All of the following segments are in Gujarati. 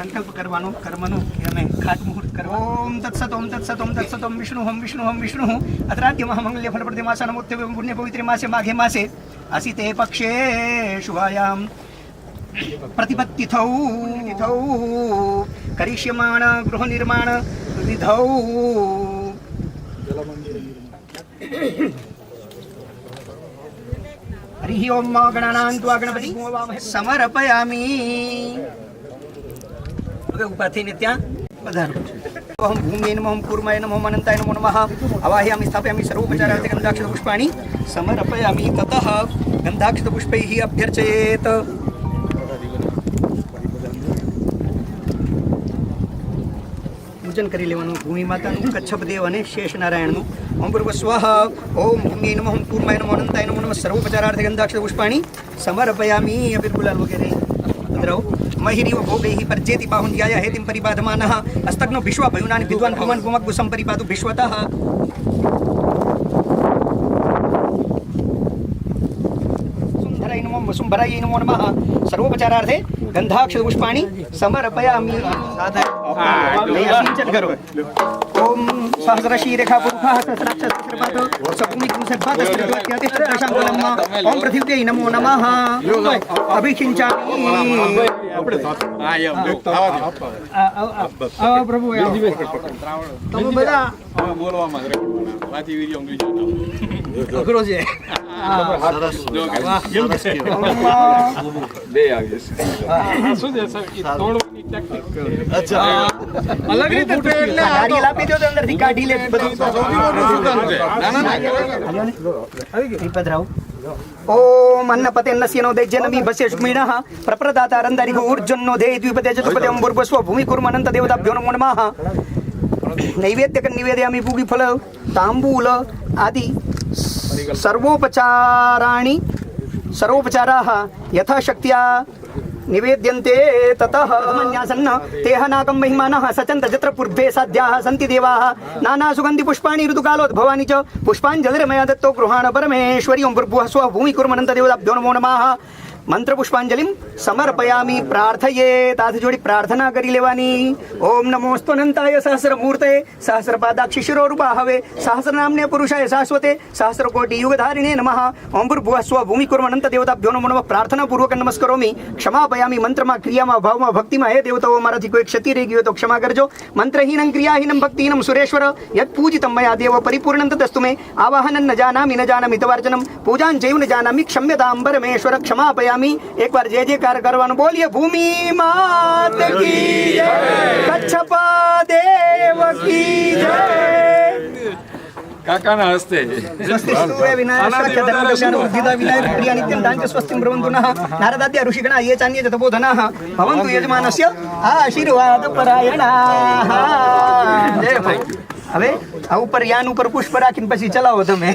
સંકલ્પ કરવાનો કર્મનો કે અમે ખાટ મુહૂર્ત કરવા. ઓમ તત્સત ઓમ તત્સત ઓમ તત્સત ઓમ વિષ્ણુ અત્રાદ્ય મહામંગલ્ય ફલપ્રદે માસ નમોત્તે પુણ્ય પવિત્રે માસે માઘે માસે આસિતે પક્ષે શુભાયામ प्रतिपत्तिथौ करिष्यमाण गृह निर्माण विधौ हरिः ओम गणानान्त्वा गणपति समर्पयामि. હવે ઉભા થઈને ત્યાં પધારો. ઓમ ભૂમિ નમઃ ઓમ કૂર્માય નમઃ અનંતાય નમો નમઃ અવાહયામિ સ્થાપયામિ સર્વોપચારાર્થે ગંધાક્ષત પુષ્પાણि સમર્પયામિ. તતઃ ગંધાક્ષત પુષ્પૈः અભ્યર્ચયેત. પૂજન કરી લેવાનું ભૂમિ માતાનું, કચ્છપ દેવ અને શેષ નારાયણનું. ઓમ પૂર્વ સ્વઃ ઓમ ભૂમિ નમઃ ઓમ કૂર્માય નમઃ અનંતાય નમો નમઃ સર્વોપચારાર્થે ગંધાક્ષત પુષ્પાણિ સમર્પયામિ. અબીર ગુલાલ વગેરે પધરાવો. મહિરીવ ભોગૈઃ પરજેતિ બાહુન્યાય હેતિમ પરિબાધમાનઃ અસ્તગ્નો ભિશ્વા ભયુનાનિ વિદ્વાન ભુવન ભુમગ્ગુસં પરિપાતુ ભિશ્વતઃ. સુંદરાય નમઃ વસુંભરાય નમો નમઃ સર્વોપચારાર્થે ગંધાક્ષત પુષ્પાણિ સમર્પયામિ. સિંચન કરો. ઓમ સહસ્રશીરેખા પુરુષः સહસ્રાક્ષ સહસ્રપાદો સભૂમિકં સદ્ભાગસ્ત્રિત્વાત્યાતિષ્ઠદશાંગુલમ્. ઓમ પૃથિવ્यै નમો નમઃ અભિષિંચામિ. પ્રભુ તમે બધા અઘરો છે. અલગ રીતે નારિયેલ આપી દો તો અંદરથી કાઢી લે બધું. પધરાવો. ઓમ અન્નપતેન્નસ્યનો દૈજ્યનમી ભસ્યષ્મિણઃ પ્રપ્રદાતારંદારિગો ઉર્જન્નો દે દ્વિપદે ચતુપદે અંબુર્ભસ્વ ભૂમિ કુર્મનંત દેવતાભ્યો નમો નમઃ. નૈવેદ્ય નિવેદયામિ પૂગી ફલ તાંબૂલ આદિ સર્વોપચારાः યથાશક્ત્યા નિવેદ્યન્તે. તતઃ મન્યાસન્ન તેહ નાકં મહિમાનઃ સચંત જત્ર પૂર્વે સાધ્યાः સન્તિ દેવાः નાના સુગંધિ પુષ્પાણિ ઋતુકાલોદ્ભવાનિ ચ પુષ્પાંજલિર્મયા દત્તો ગૃહાણ પરમેશ્વરી. ઓમ ભૂર્ભુવઃ સ્વઃ ભૂમિ કુર્મનંત દેવતાભ્યો નમો નમઃ. મંત્ર પુષ્પાંજલિ સમર્પયામિ. પ્રાર્થયે તાથ જોડી પ્રાર્થના કરી લેવાની. ઓમ નમોસ્ત્વનંતાય સહસ્રમૂર્તે સહસ્રપાદાક્ષી શિરોરૂપાહવે સહસ્રનામ્ને પુરુષાય શાશ્વતે સહસ્રકોટિ યુગધારિણે નમઃ. ઓમ ભૂર્ભુવઃ સ્વ ભૂમિ કુર્મનંત દેવતાભ્યો નમો નમઃ. પ્રાર્થના પૂર્વક નમસ્કરોમિ. ક્ષમાપયામિ. મંત્રમાં, ક્રિયામાં, ભાવમાં, ભક્તિમાં હે દેવતાઓ મારાથી કોઈ ક્ષતિ રહી ગઈ હોય તો ક્ષમા કરજો. મંત્રહીનં ક્રિયાહીનં ભક્તિહીનં સુરેશ્વર યત પૂજિતં મયા દેવ પરિપૂર્ણં તદસ્તુ મે. આવાહનં ન જાનામિ તવાર્ચનમ પૂજાન જૈવ ન જાનામિ ક્ષમ્યતાં પરમેશ્વર. ક્ષમાપયામિ. એકવાર જય જયકાર કરવાનું. બોલીએ ભૂમિ માત કી જય, કચ્છપા દેવ કી જય. કાકાના હસ્તે સ્વસ્તિ સૂર્ય વિનાયક સખ્ય ધર્મદર્શન ઉદ્ધિતા વિનાયક પ્રિયા નિત્યં દાંચ સ્વસ્તિં બ્રવંતુ નઃ નારદાદ્ય ઋષિગણા યે ચાન્યે ચ તપોધનાઃ ભવન્તુ યજમાનસ્ય આશીર્વાદ પરાયણાઃ. જય ભાઈ. હવે આ ઉપર યાન ઉપર પુષ્પ રાખીને પછી ચલાવો તમે.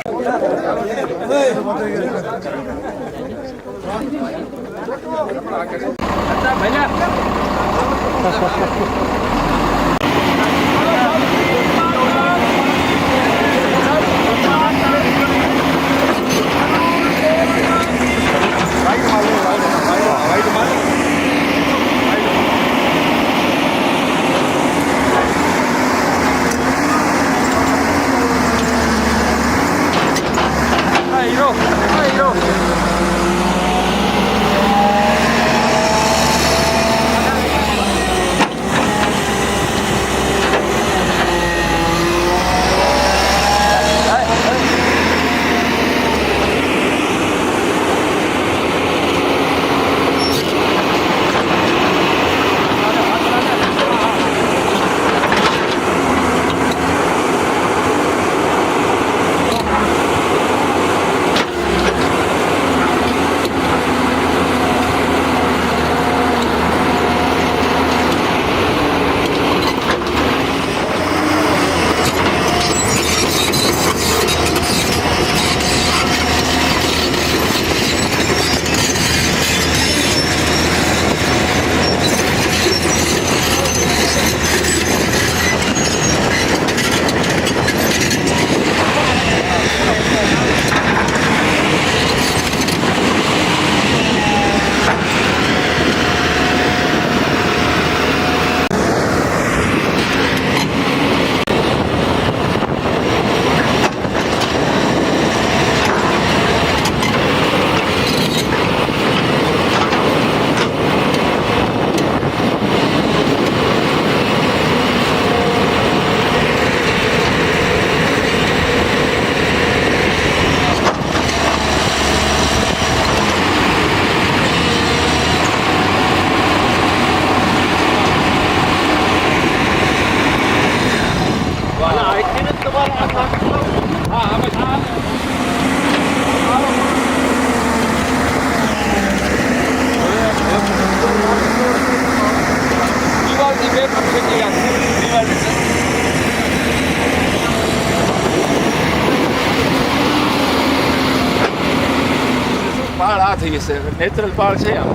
પાળ આ થઈ જશે, નેચરલ પાળ છે આમ.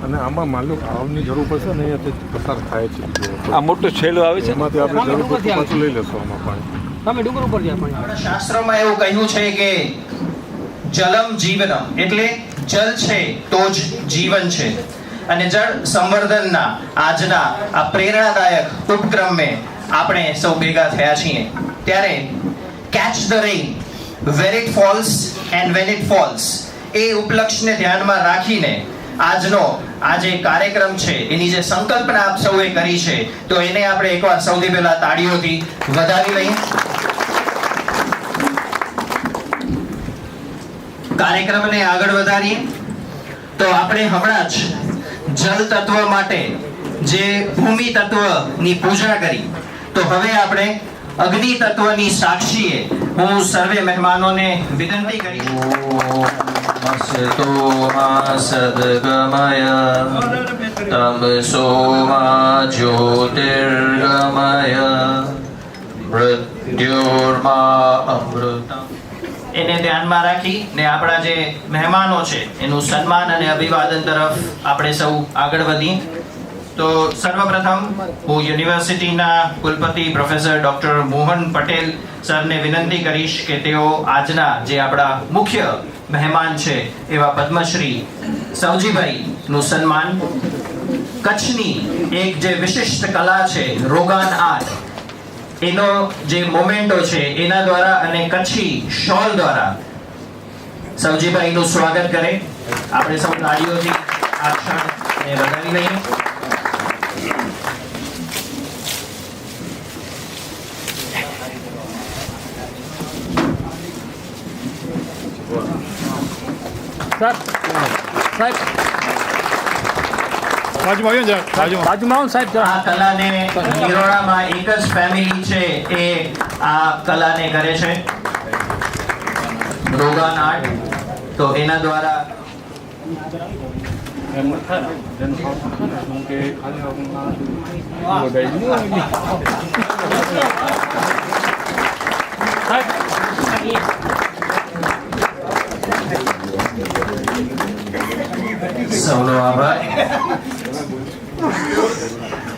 અને આમાં માલુક આવની જરૂર પડશે ને અહીંયાથી પસાર થાય છે. આ મોટો છેડો આવે છે, એમાંથી આપણે જરૂર પડશે પાછું લઈ લેશું આમાં પાણી. તમે ડુંગર ઉપર જાય પાણી. આપણા શાસ્ત્રોમાં એવું કહ્યું છે કે જલમ જીવનમ, એટલે જલ છે તો જ જીવન છે. અને જળ સંવર્ધનના આજના આ પ્રેરણાદાયક ઉપક્રમે આપણે સૌ ભેગા થયા છીએ. ત્યારે catch the rain where it falls and when it falls એ ઉપલક્ષ્યને ધ્યાનમાં રાખીને આજનો આ જે કાર્યક્રમ છે એની જે સંકલ્પના આપ સૌએ કરી છે, તો એને આપણે એકવાર સૌથી પહેલા તાળીઓથી વધાવી લઈએ. કાર્યક્રમને આગળ વધારીએ તો આપણે હમણાં જ જલ તત્વ માટે જે ભૂમિ તત્વની પૂજા કરી, તો હવે આપણે અગ્નિ તત્વની સાક્ષીએ હું સર્વે મહેમાનોને વિનંતી કરીશ. સદગમય તમસોમા જ્યોતિર્ગમય મૃત્યોર્મા અમૃતમ. એને ધ્યાનમાં રાખી ને આપણા જે મહેમાનો છે એનું સન્માન અને અભિવાદન તરફ આપણે સૌ આગળ વધીએ. તો સર્વપ્રથમ હું યુનિવર્સિટીના કુલપતિ પ્રોફેસર ડોક્ટર મોહન પટેલ સરને વિનંતી કરીશ કે તેઓ આજના જે આપણા મુખ્ય મહેમાન છે એવા પદ્મશ્રી સવજીભાઈ નું સન્માન કચ્છની એક જે વિશિષ્ટ કલા છે રોગાન આર્ટ, એનો જે મોમેન્ટો છે એના દ્વારા અને કચ્છી શોલ દ્વારા સવજીભાઈ નું સ્વાગત કરે. આપણે સૌ તાળીઓથી આ ક્ષણને વધાવી લઈએ. સાહેબ બાજુમાં બાજુમાં સાહેબ આ કલાને નિરોણામાં એક જ ફેમિલી છે એ આ કલાને કરે છે, રોગાન આર્ટ. તો એના દ્વારા સૌનો આભાર.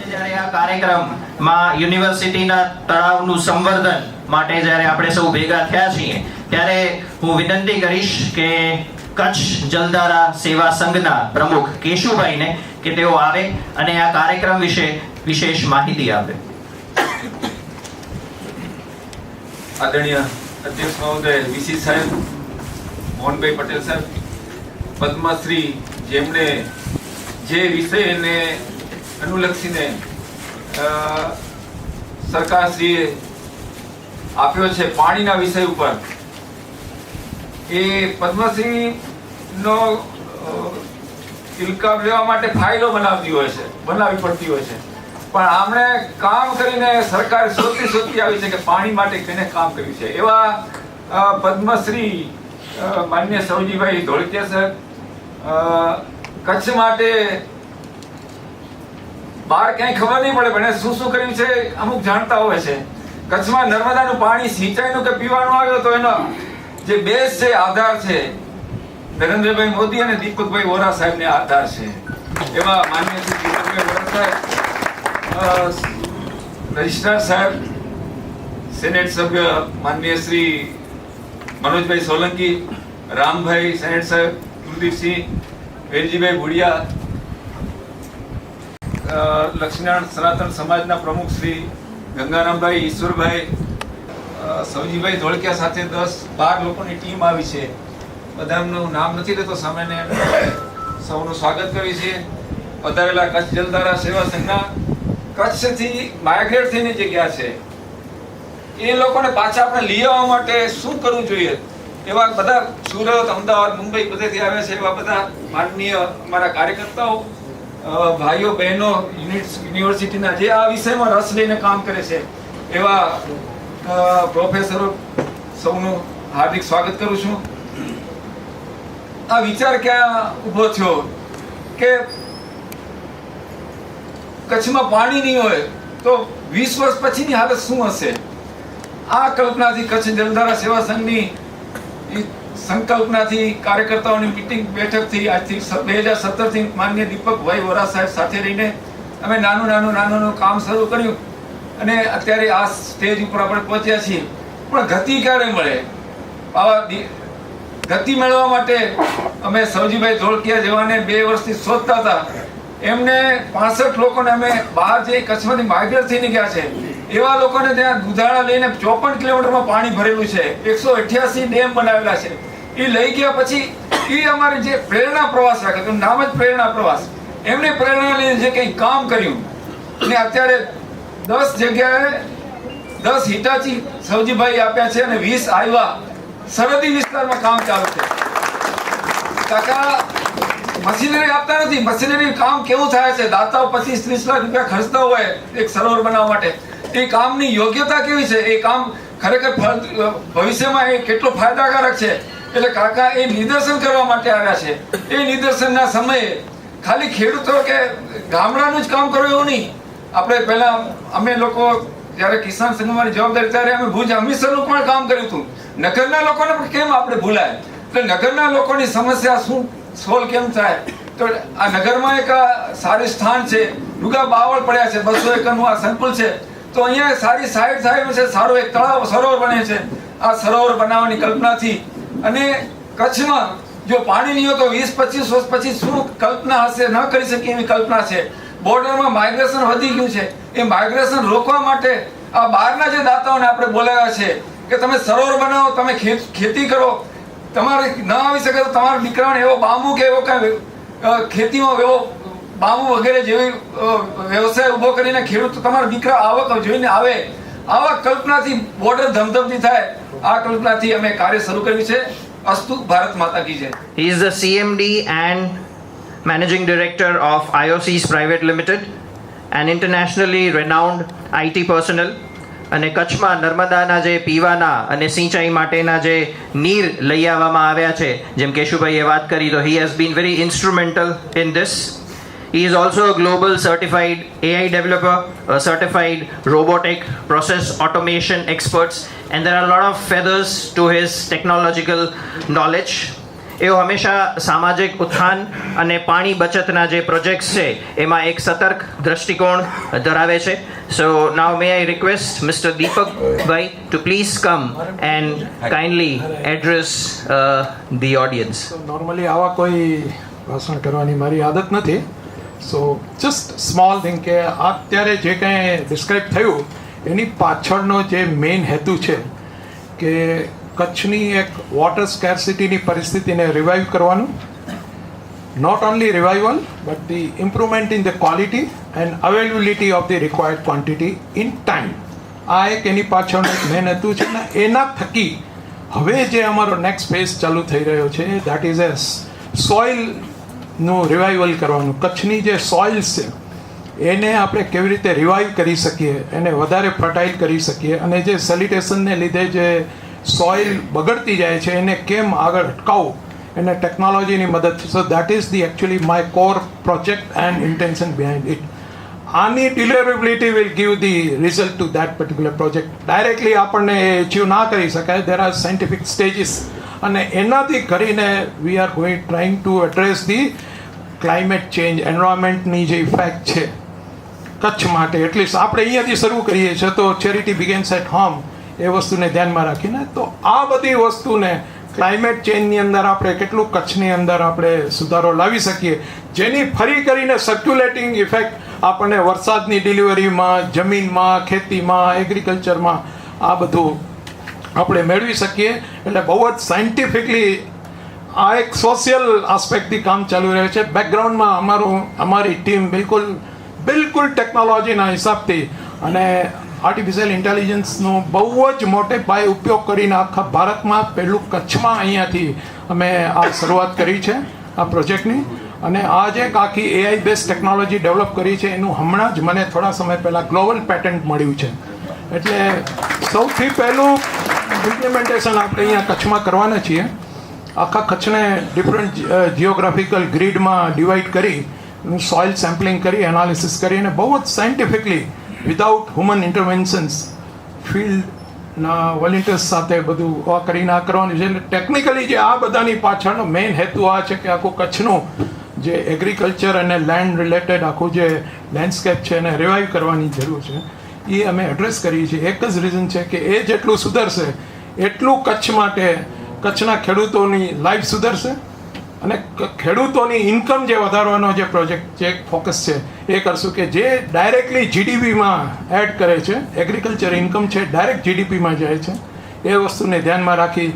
જ્યારે આ કાર્યક્રમમાં યુનિવર્સિટીના તળાવનું સંવર્ધન માટે જ્યારે આપણે સૌ ભેગા થયા છીએ, ત્યારે હું વિનંતી કરીશ કે કચ્છ જલધારા સેવા સંઘના પ્રમુખ કેશુભાઈને કે તેઓ આવે અને આ કાર્યક્રમ વિશે વિશેષ માહિતી આપે. આદરણીય અધ્યક્ષ મહોદય વીસી સાહેબ, મોહનભાઈ પટેલ સાહેબ, પદ્મશ્રી જેમણે જે વિષયને અનુલક્ષીને સરકારશ્રીએ આપ્યો છે પાણીના વિષય ઉપર, એ પદ્મશ્રીનો ઇલકાબ લેવા માટે ફાઇલો બનાવવી પડતી હોય છે. પણ આમણે કામ કરીને સરકાર શોધતી આવી છે કે પાણી માટે કેને કામ કર્યું છે. એવા પદ્મશ્રી માન્ય સવજીભાઈ ધોળકિયા સર કચ્છ માટે બહાર ક્યાંય ખબર નહીં પડે પણ શું શું કર્યું છે અમુક જાણતા હોય છે. કચ્છમાં નર્મદાનું પાણી સિંચાઈનું કે પીવાનું આવ્યો તો એનો જે બેઝ છે, આધાર છે, નરેન્દ્રભાઈ મોદી અને દીપકભાઈ વોરા સાહેબને આધાર છે. એવા માન્ય શ્રી દીપકભાઈ વોરા સાહેબ, રજિસ્ટ્રાર સાહેબ, સેનેટ સભ્ય માન્ય શ્રી મનોજભાઈ સોલંકી, રામભાઈ સેનેટ સાહેબ, કુલદીપસિંહ, વેલજીભાઈ ભુડિયા, લક્ષ્મીનારાયણ સનાતન સમાજના પ્રમુખ શ્રી ગંગારામભાઈ, ઈશ્વરભાઈ, સવજીભાઈ ધોળકિયા સાથે 10-12 લોકોની ટીમ આવી છે. બધાનું નામ નથી લેતો, સામેને સૌનું સ્વાગત કરી છે. પધારેલા કચ્છ જલધારા સેવા સંઘના કચ્છથી માઇગ્રેટ થઈને જે ગયા છે એ લોકોને પાછા આપણે લઈ આવવા માટે શું કરવું જોઈએ, એવા બધા સુરત, અમદાવાદ, મુંબઈ બધેથી આવ્યા છે. એવા બધા માનનીય અમારા કાર્યકર્તાઓ, ભાઈઓ બહેનો, યુનિવર્સિટીના જે આ વિષયમાં રસ લઈને કામ કરે છે એવા પ્રોફેસરો, સૌનું હાર્દિક સ્વાગત કરું છું. આ વિચાર ક્યાં ઊભો થયો કે કચ્છમાં પાણી નહીં હોય તો 20 વર્ષ પછીની હાલત શું હશે? આ કલ્પનાથી કચ્છ જલધારા સેવા સંઘની સંકલ્પનાથી કાર્યકર્તાઓની મીટિંગ બેઠક થઈ આજથી 2017 થી માનનીય દીપકભાઈ વોરા સાહેબ સાથે રહીને અમે નાનું કામ શરૂ કર્યું અને અત્યારે આ સ્ટેજ ઉપર આપણે પહોંચ્યા છીએ. પણ ગતિ ક્યારે મળે? આવા ગતિ મેળવવા માટે અમે સવજીભાઈ ધોળકિયા જેવાને 2 વર્ષથી શોધતા હતા. એમને 65 લોકોને અમે બહાર જે કચ્છમાંથી માઇગ્રેટ થઈને ગયા છે એવા લોકોને ત્યાં દુધાળા લઈને 54 કિલોમીટરમાં પાણી ભરેલું છે, 188 ડેમ બનાવેલા છે. એ લઈ ગયા પછી એ અમારે જે પ્રેરણા પ્રવાસ રાખ્યો, નામ જ પ્રેરણા પ્રવાસ, એમને પ્રેરણા લઈને જે કંઈ કામ કર્યું ને અત્યારે 10 જગ્યાએ 10 હિટાચી સવજીભાઈ આપ્યા છે અને 20 આવ્યા સરહદી વિસ્તારમાં કામ ચાલુ છે. કાકા મશીનરી આપતા નથી. મશીનરી કામ કેવું થાય છે? દાતાઓ 25-30 લાખ રૂપિયા ખર્ચતા હોય એક સરોવર બનાવવા માટે. એ કામની યોગ્યતા કેવી છે? એ કામ ખરેખર ભવિષ્યમાં એ કેટલો ફાયદાકારક છે? એટલે કાકા એ નિદર્શન કરવા માટે આવ્યા છે. એ નિદર્શનના સમયે ખાલી ખેડૂતો કે ગામડાનું જ કામ કરવું એવું નહીં. આપણે પહેલા અમે લોકો જ્યારે કિસાન સંઘમાં જવાબદારી ત્યારે અમે ભુજ હમીરસરનું પણ કામ કર્યું હતું. નગરના લોકોને પણ કેમ આપણે ભૂલાય? એટલે નગરના લોકોની સમસ્યા શું સોલ્વ કેમ થાય? તો આ નગરમાં એક સારું સ્થાન છે, ડુગા બાવળ પડ્યા છે, 200 એકરનું આ સંકુલ છે. તો અહીંયા સારી સાઈડ થાય છે, સારો એક તળાવ સરોવર બને છે. આ સરોવર બનાવવાની કલ્પનાથી અને કચ્છમાં જો પાણી નહીં હોય તો 20-25 વર્ષ પછી શું કલ્પના હશે? ન કરી શકીએ એવી કલ્પના છે. બોર્ડરમાં માઇગ્રેશન વધી ગયું છે. એ માઇગ્રેશન રોકવા માટે આ બહારના જે દાતાઓને આપણે બોલાવ્યા છે કે તમે સરોવર બનાવો, તમે ખેતી કરો. તમારે ન આવી શકે તો તમારા દીકરાને એવો બાંબુ કે એવો કાંઈ ખેતીમાં એવો બાંબુ વગેરે જેવી વ્યવસાય ઊભો કરીને ખેડૂત તમારા દીકરા આવક જોઈને આવે. આવા કલ્પનાથી બોર્ડર ધમધમતી થાય, આ કલ્પનાથી અમે કાર્ય શરૂ કર્યું છે. અસ્તુ ભારત માતા કી જય. He is the CMD and Managing Director of IOCs Private Limited, an internationally renowned IT personnel. અને કચ્છમાં નર્મદાના જે પીવાના અને સિંચાઈ માટેના જે નીર લઈ આવવામાં આવ્યા છે, જેમ કેશુભાઈએ વાત કરી, તો he has been very instrumental in this. He is also a global certified AI developer, a certified robotic process automation experts, and there are a lot of feathers to his technological knowledge. એઓ હંમેશા સામાજિક ઉત્થાન અને પાણી બચતના જે પ્રોજેક્ટ્સ છે એમાં એક સતર્ક દ્રષ્ટિકોણ ધરાવે છે. So now may I request mister Deepakbhai to please come and kindly address the audience. Normally આવા કોઈ ભાષણ કરવાની મારી આદત નથી. સો જસ્ટ સ્મોલ થિંગ કે અત્યારે જે કંઈ ડિસ્ક્રાઇબ થયું એની પાછળનો જે મેઇન હેતુ છે કે કચ્છની એક વોટર સ્કેર્સિટીની પરિસ્થિતિને રિવાઇવ કરવાનું. Not only revival but the improvement in the quality and availability of the required quantity in time. આ એક એની પાછળનું એક મેઇન હેતુ છે ને એના થકી હવે જે અમારો નેક્સ્ટ ફેઝ ચાલુ થઈ રહ્યો છે દેટ ઇઝ એ સોઇલનું રિવાઇવલ કરવાનું. કચ્છની જે સોઇલ્સ છે એને આપણે કેવી રીતે રિવાઇવ કરી શકીએ, એને વધારે ફર્ટાઇલ કરી શકીએ અને જે સેલિટેશનને લીધે જે સોઇલ બગડતી જાય છે એને કેમ આગળ અટકાવવું, એને ટેકનોલોજીની મદદથી. So that is the actually my core project and intention behind it. આની deliverability will give the result to that particular project. Directly આપણને એચીવ ના કરી શકાય. દેર આર સાયન્ટિફિક સ્ટેજીસ અને એનાથી કરીને we are going trying to address the climate change, એન્વાયરમેન્ટની જે ઇફેક્ટ છે કચ્છ માટે. એટલીસ્ટ આપણે અહીંયાથી શરૂ કરીએ છીએ તો ચેરિટી બિગેન્સ એટ હોમ એ વસ્તુને ધ્યાનમાં રાખીને. તો આ બધી વસ્તુને ક્લાઇમેટ ચેન્જની અંદર આપણે કેટલું કચ્છની અંદર આપણે સુધારો લાવી શકીએ જેની ફરી કરીને સર્ક્યુલેટિંગ ઇફેક્ટ આપણને વરસાદની ડિલિવરીમાં, જમીનમાં, ખેતીમાં, એગ્રીકલ્ચરમાં આ બધું આપણે મેળવી શકીએ. એટલે બહુ જ સાયન્ટિફિકલી આ એક સોશિયલ આસ્પેક્ટથી કામ ચાલુ રહે છે. બેકગ્રાઉન્ડમાં અમારી ટીમ બિલકુલ ટેકનોલોજીના હિસાબથી અને આર્ટિફિશિયલ ઇન્ટેલિજન્સનો બહુ જ મોટે પાયે ઉપયોગ કરીને આખા ભારતમાં પહેલું કચ્છમાં અહીંયાથી અમે આ શરૂઆત કરી છે આ પ્રોજેક્ટની. અને આ જે આખી એઆઈ બેઝ ટેકનોલોજી ડેવલપ કરી છે એનું હમણાં જ મને થોડા સમય પહેલાં ગ્લોબલ પેટન્ટ મળ્યું છે. એટલે સૌથી પહેલું ઇમ્પ્લિમેન્ટેશન આપણે અહીંયા કચ્છમાં કરવાના છીએ. આખા કચ્છને ડિફરન્ટ જિયોગ્રાફિકલ ગ્રીડમાં ડિવાઈડ કરી સોઇલ સેમ્પલિંગ કરી એનાલિસિસ કરી અને બહુ જ સાયન્ટિફિકલી વિધાઉટ હ્યુમન ઇન્ટરવેન્શન્સ ફિલ્ડના વોલેન્ટિયર્સ સાથે બધું આ કરીને આ કરવાનું છે. એટલે ટેકનિકલી જે આ બધાની પાછળનો મેઇન હેતુ આ છે કે આખું કચ્છનું જે એગ્રીકલ્ચર અને લેન્ડ રિલેટેડ આખું જે લેન્ડસ્કેપ છે એને રિવાઈવ કરવાની જરૂર છે એ અમે એડ્રેસ કરીએ છીએ. એક જ રીઝન છે કે એ જેટલું સુધરશે એટલું કચ્છ માટે કચ્છના ખેડૂતોની લાઈફ સુધરશે અને ખેડૂતોની ઇન્કમ જે વધારવાનો જે પ્રોજેક્ટ જે ફોકસ છે એ કરશું કે જે ડાયરેક્ટલી જીડીપીમાં એડ કરે છે. એગ્રીકલ્ચર ઇન્કમ છે ડાયરેક્ટ જીડીપીમાં જાય છે એ વસ્તુને ધ્યાનમાં રાખી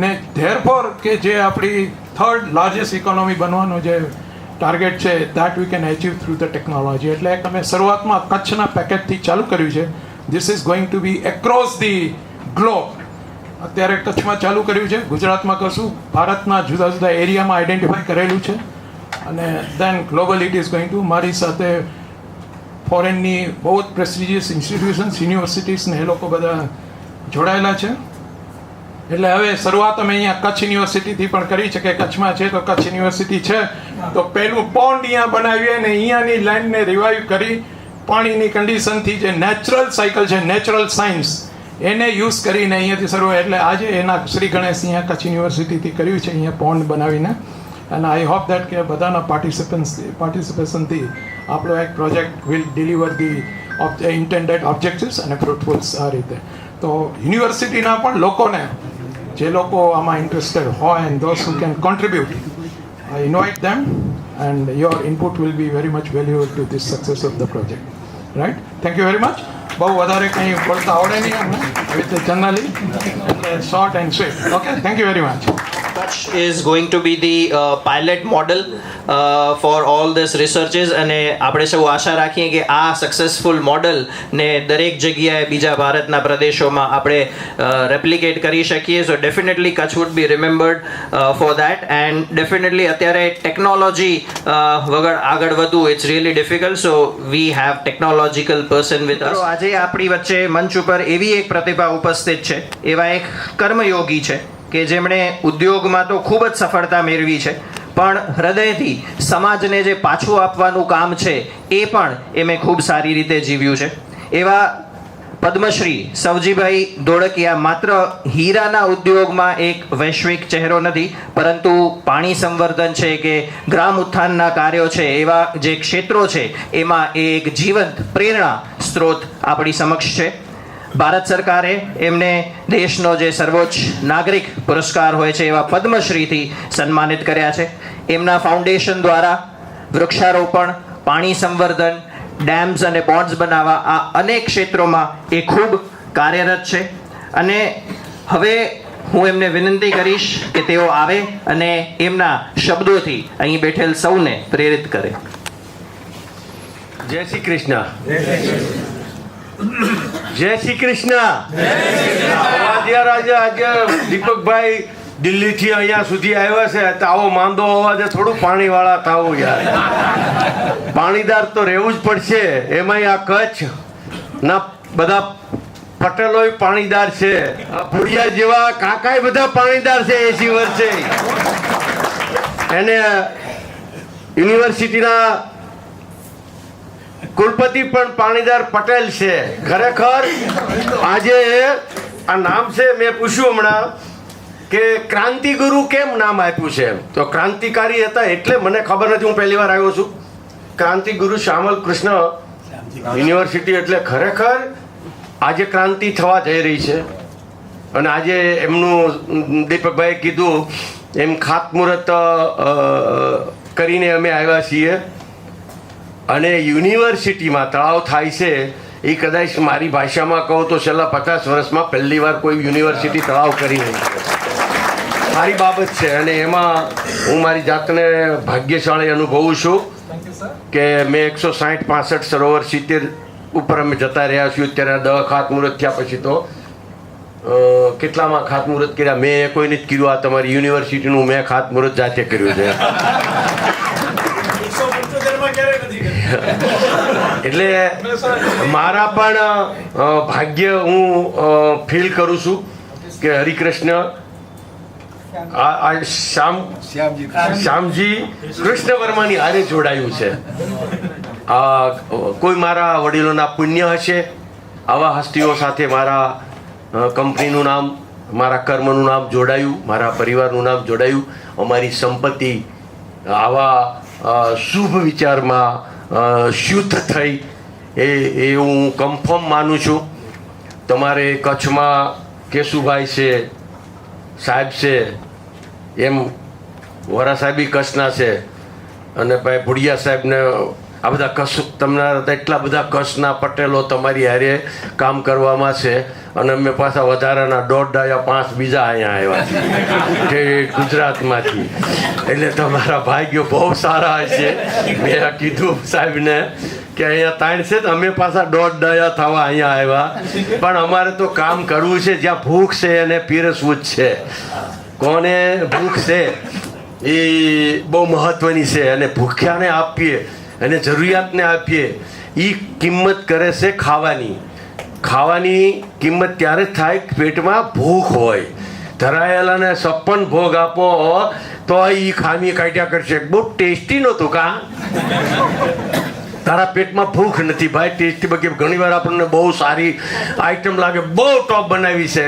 ને ધેરફોર કે જે આપણી થર્ડ લાર્જેસ્ટ ઇકોનોમી બનવાનો જે ટાર્ગેટ છે that we can achieve through the technology. એટલે એક અમે શરૂઆતમાં કચ્છના પેકેજથી ચાલુ કર્યું છે. This is going to be across the globe. અત્યારે કચ્છમાં ચાલુ કર્યું છે, ગુજરાતમાં કરશું, ભારતના જુદા જુદા એરિયામાં આઈડેન્ટિફાઈ કરેલું છે અને then global it is going to. મારી સાથે ફોરેનની બહુ જ પ્રેસ્ટિજિયસ ઇન્સ્ટિટ્યુશન્સ યુનિવર્સિટીઝ ને એ લોકો બધા જોડાયેલા છે. એટલે હવે શરૂઆત અમે અહીંયા કચ્છ યુનિવર્સિટીથી પણ કરી છે કે કચ્છમાં છે તો કચ્છ યુનિવર્સિટી છે તો પહેલું પોન્ડ અહીંયા બનાવીએ અને અહીંયાની લેન્ડને રિવાઈવ કરી પાણીની કન્ડિશનથી જે નેચરલ સાયકલ છે નેચરલ સાયન્સ એને યુઝ કરીને અહીંયાથી શરૂ. એટલે આજે એના શ્રી ગણેશ અહીંયા કચ્છ યુનિવર્સિટીથી કર્યું છે અહીંયા પોન્ડ બનાવીને. અને આઈ હોપ દેટ કે બધાના પાર્ટિસિપેશનથી આપણો એક project will deliver the intended objectives અને ફ્રુટફુલ્સ આ રીતે. તો યુનિવર્સિટીના પણ લોકોને જે લોકો આમાં ઇન્ટરેસ્ટેડ હોય and those who can contribute I invite them and your input will be very much valuable two this success of the project. Right, thank you very much. બહુ વધારે કંઈ બોલતા આવડે નહીં અમને વિથ જનરલી, એટલે short and sweet. Okay, thank you very much. Kutch is going to be the pilot model for all this researches અને આપણે સૌ આશા રાખીએ કે આ સક્સેસફુલ મોડલ ને દરેક જગ્યાએ બીજા ભારતના પ્રદેશોમાં આપણે રેપ્લિકેટ કરી શકીએ. So definitely Kutch would be remembered for that and definitely અત્યારે ટેકનોલોજી વગર આગળ વધવું it's really difficult. So we have technological person with us. આજે આપણી વચ્ચે મંચ ઉપર એવી એક પ્રતિભા ઉપસ્થિત છે, એવા એક કર્મયોગી છે કે જેમણે ઉદ્યોગમાં તો ખૂબ જ સફળતા મેળવી છે પણ હૃદયથી સમાજને જે પાછું આપવાનું કામ છે એ પણ એમે ખૂબ સારી રીતે જીવ્યું છે. એવા પદ્મશ્રી સવજીભાઈ ધોળકિયા માત્ર હીરાના ઉદ્યોગમાં એક વૈશ્વિક ચહેરો નથી પરંતુ પાણી સંવર્ધન છે કે ગ્રામ ઉત્થાનના કાર્યો છે એવા જે ક્ષેત્રો છે એમાં એ એક જીવંત પ્રેરણા સ્ત્રોત આપણી સમક્ષ છે. ભારત સરકારે એમને દેશનો જે સર્વોચ્ચ નાગરિક પુરસ્કાર હોય છે એવા પદ્મશ્રીથી સન્માનિત કર્યા છે. એમના ફાઉન્ડેશન દ્વારા વૃક્ષારોપણ, પાણી સંવર્ધન, ડેમ્સ અને બોન્ડ્સ બનાવવા આ અનેક ક્ષેત્રોમાં એ ખૂબ કાર્યરત છે. અને હવે હું એમને વિનંતી કરીશ કે તેઓ આવે અને એમના શબ્દોથી અહીં બેઠેલ સૌને પ્રેરિત કરે. જય શ્રી કૃષ્ણ. જય શ્રી કૃષ્ણ. આજે દીપકભાઈ દિલ્હીથી અહીંયા સુધી આવ્યા છે તો આવો માંદો અવાજે થોડું પાણીવાળા થવું યાર. પાણીદાર તો રહેવું જ પડશે. એમાંય આ કચ્છ ના બધા પટેલોય પાણીદાર છે, ભુડિયા જેવા કાકાય બધા પાણીદાર છે 80 વર્ષે. એને યુનિવર્સિટીના કુલપતિ પણ પાણીદાર પટેલ છે. ખરેખર આજે આ નામ છે, મેં પૂછ્યું હમણાં કે ક્રાંતિગુરુ કેમ નામ આપ્યું છે, તો ક્રાંતિકારી હતા એટલે મને ખબર નથી, હું પહેલી વાર આવ્યો છું. ક્રાંતિગુરુ શ્યામલ કૃષ્ણ યુનિવર્સિટી એટલે ખરેખર આજે ક્રાંતિ થવા જઈ રહી છે. અને આજે એમનું દીપકભાઈએ કીધું એમ ખાતમુહૂર્ત કરીને અમે આવ્યા છીએ. અને યુનિવર્સિટીમાં તળાવ થાય છે એ કદાચ મારી ભાષામાં કહું તો છેલ્લા 50 વર્ષમાં પહેલી વાર કોઈ યુનિવર્સિટી તળાવ કરી રહી છે. સારી બાબત છે અને એમાં હું મારી જાતને ભાગ્યશાળી અનુભવું છું કે મેં 160-65 સરોવર 70 ઉપર અમે જતા રહ્યા છીએ. અત્યારે 10 ખાતમુહૂર્ત થયા પછી તો કેટલામાં ખાતમુહૂર્ત કર્યા મેં કોઈને જ કીધું. આ તમારી યુનિવર્સિટીનું મેં ખાતમુહૂર્ત જાતે કર્યું છે. એટલે મારા પણ ભાગ્ય હું ફીલ કરું છું કે હરિકૃષ્ણ આ શ્યામજી કૃષ્ણ વર્માની હારે જોડાયું છે. કોઈ મારા વડીલોના પુણ્ય હશે, આવા હસ્તીઓ સાથે મારા કંપનીનું નામ, મારા કર્મનું નામ જોડાયું, મારા પરિવારનું નામ જોડાયું, અમારી સંપત્તિ આવા શુભ વિચારમાં શુદ્ધ થઈ એ હું કન્ફર્મ માનું છું. તમારે કચ્છમાં કેશુભાઈ છે, સાહેબ છે, એમ વરા સાહેબી કચ્છના છે, અને ભાઈ ભુડિયા સાહેબને આ બધા કચ્છ, તમારા એટલા બધા કચ્છના પટેલો તમારી હારે કામ કરવામાં છે, અને અમે પાછા વધારાના 1.5 બીજા અહીંયા આવ્યા છે ગુજરાતમાંથી. એટલે તમારા ભાગ્યો બહુ સારા હશે. મેં કીધું સાહેબને કે અહીંયા તાણ છે, અમે પાછા 1.5 થવા અહીંયા આવ્યા, પણ અમારે તો કામ કરવું છે. જ્યાં ભૂખ છે એને પીરસવું જ છે. કોને ભૂખ છે એ બહુ મહત્વની છે, અને ભૂખ્યાને આપીએ અને જરૂરિયાતને આપીએ એ કિંમત કરે છે ખાવાની. ખાવાની કિંમત ત્યારે જ થાય પેટમાં ભૂખ હોય. ધરાયેલાને 56 ભોગ આપો તો એ ખામી કાઢ્યા કરશે. બહુ ટેસ્ટી નહોતું કા? તારા પેટમાં ભૂખ નથી ભાઈ. ટેસ્ટી બગી ઘણી વાર આપણને બહુ સારી આઈટમ લાગે, બહુ ટોપ બનાવી છે.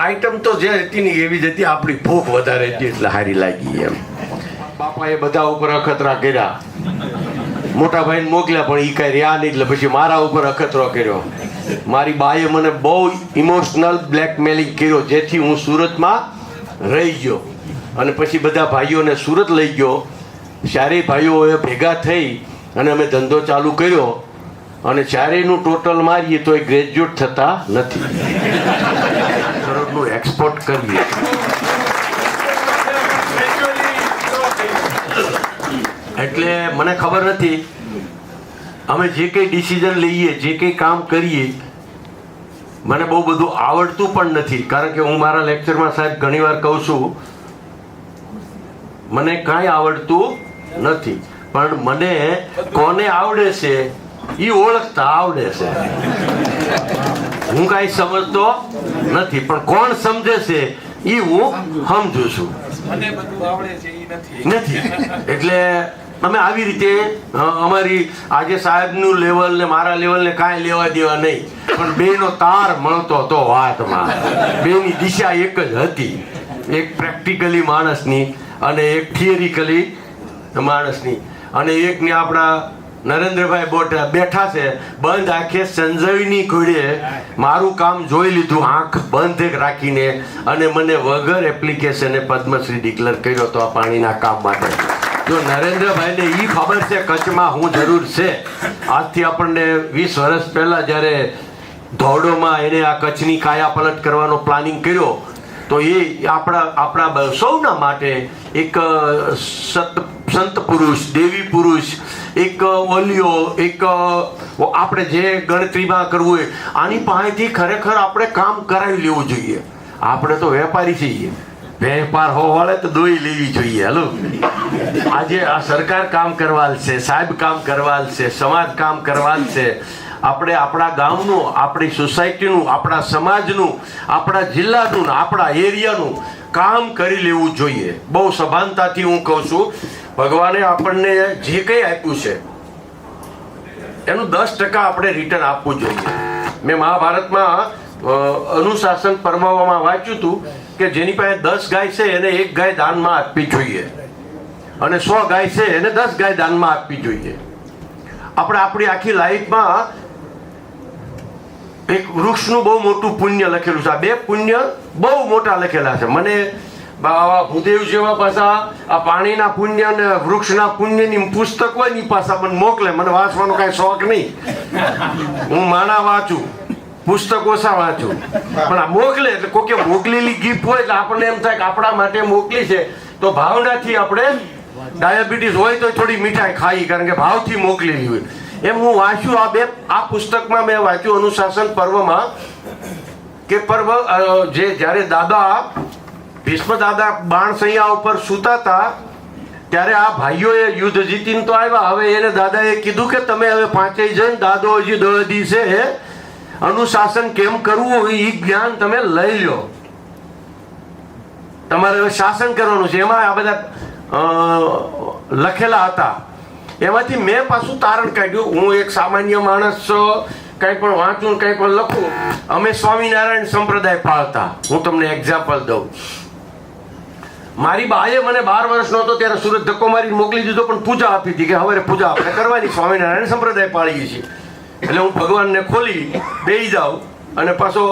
આઈટમ તો જે હતી ને એવી જ હતી, આપણી ભૂખ વધારે હતી એટલે સારી લાગી એમ. બાપાએ બધા ઉપર અખતરા કર્યા, મોટા ભાઈને મોકલ્યા, પણ એ કાંઈ રહ્યા નહીં, એટલે પછી મારા ઉપર અખતરો કર્યો. મારી બાએ મને બહુ ઇમોશનલ બ્લેકમેલિંગ કર્યો, જેથી હું સુરતમાં રહી ગયો, અને પછી બધા ભાઈઓને સુરત લઈ ગયો. ચારેય ભાઈઓએ ભેગા થઈ અને અમે ધંધો ચાલુ કર્યો, અને ચારેયનું ટોટલ મારીએ તો એ ગ્રેજ્યુએટ થતા નથી. કરોડનું એક્સપોર્ટ કરીએ. એટલે મને ખબર નથી, અમે જે કંઈ ડિસિઝન લઈએ, જે કંઈ કામ કરીએ, મને બહુ બધું આવડતું પણ નથી. કારણ કે હું મારા લેક્ચરમાં સાહેબ ઘણીવાર કહું છું, મને કાંઈ આવડતું નથી, પણ મને કોને આવડે છે એ ઓળખતા આવડે છે. હું કાંઈ સમજતો નથી, પણ કોણ સમજે છે એ હું સમજુ છું. નથી એટલે અમે આવી રીતે અમારી આજે સાહેબનું લેવલ ને મારા લેવલને કાંઈ લેવા દેવા નહીં, પણ બેનો તાર મળતો હતો વાતમાં. બેની દિશા એક જ હતી, એક પ્રેક્ટિકલી માણસની અને એક થિયરિકલી માણસની. અને એકને આપણા નરેન્દ્રભાઈ બેઠા છે બંધ આંખે સંજયની ઘોડે મારું કામ જોઈ લીધું, આંખ બંધ રાખીને, અને મને વગર એપ્લિકેશને પદ્મશ્રી ડિક્લેર કર્યો હતો આ પાણીના કામ માટે. જો નરેન્દ્રભાઈને એ ખબર છે કચ્છમાં હું જરૂર છે. આજથી આપણને 20 વર્ષ પહેલાં જ્યારે ધોરડોમાં એને આ કચ્છની કાયા પલટ કરવાનો પ્લાનિંગ કર્યો, તો એ આપણા સૌના માટે એક સંત પુરુષ, દેવી પુરુષ, એક ઓલિયો, એક આપણે જે ગણતરીમાં કરવું હોય, આની પાસેથી ખરેખર આપણે કામ કરાવી લેવું જોઈએ. આપણે તો વેપારી છીએ, વેપાર હોવાળે તો દોઈ લેવી જોઈએ. હલો, આજે આ સરકાર કામ કરવાલ છે, સાહેબ કામ કરવાલ છે, સમાજ કામ કરવાલ છે. આપણે આપણા ગામનું, આપણી સોસાયટીનું, આપણા સમાજનું, આપણા જિલ્લાનું, આપણા એરિયાનું કામ કરી લેવું જોઈએ. બહુ સભાનતાથી હું કહું છું, ભગવાને આપણને જે કંઈ આપ્યું છે એનું 10% આપણે રિટર્ન આપવું જોઈએ. મેં મહાભારતમાં અનુશાસન પર્વમાં વાંચ્યું હતું કે જેની પાસે 10 ગાય છે એને 1 ગાય દાનમાં આપવી જોઈએ, અને 100 ગાય છે એને 10 ગાય દાનમાં આપવી જોઈએ. આપણે આપણી આખી લાઈફમાં એક વૃક્ષનું બહુ મોટું પુણ્ય લખેલું છે. આ 2 પુણ્ય બહુ મોટા લખેલા છે. મને ભૂદેવ જેવા પાછા આ પાણીના પુણ્ય અને વૃક્ષના પુણ્યની પુસ્તક હોય ને પાછા મને મોકલે. મને વાંચવાનો કાંઈ શોખ નહીં, હું માણા વાંચું, પુસ્તક ઓછા વાંચું, પણ આ મોકલે એટલે કોકે મોકલેલી ગિફ્ટ હોય એટલે આપણને એમ થાય કે આપણા માટે મોકલી છે, તો ભાવનાથી આપણે ડાયાબિટીસ હોય તો થોડી મીઠાઈ ખાઈ, કારણ કે ભાવથી મોકલેલી હોય. એમ હું વાંચ્યું આ પુસ્તકમાં મેં વાંચ્યું અનુશાસન પર્વમાં કે પર્વ જે જ્યારે દાદા ભીષ્મ દાદા બાણસૈયા ઉપર સૂતા હતા ત્યારે આ ભાઈઓએ યુદ્ધ જીતીને તો આવ્યા. હવે એને દાદાએ કીધું કે તમે હવે 5 જણ, દાદો હજી 10 દિવસે અનુશાસન કેમ કરવું એ જ્ઞાન તમે લઈ લો. તમારે હવે શાસન કરવાનું છે. એમાં આ બધા લખેલા હતા. એમાંથી મેં પાછું તારણ કાઢ્યું. હું એક સામાન્ય માણસ કંઈ પણ વાંચું કંઈ પણ લખું. અમે સ્વામિનારાયણ સંપ્રદાય પાળતા. હું તમને એક્ઝામ્પલ દઉં. મારી બાએ મને 12 વર્ષનો હતો ત્યારે સુરત ધક્કો મારી મોકલી દીધો, પણ પૂજા આપી હતી કે હવે પૂજા આપણે કરવાની, સ્વામિનારાયણ સંપ્રદાય પાળીએ છીએ. એટલે હું ભગવાનને ખોલી બેસી જાઉં અને પાછો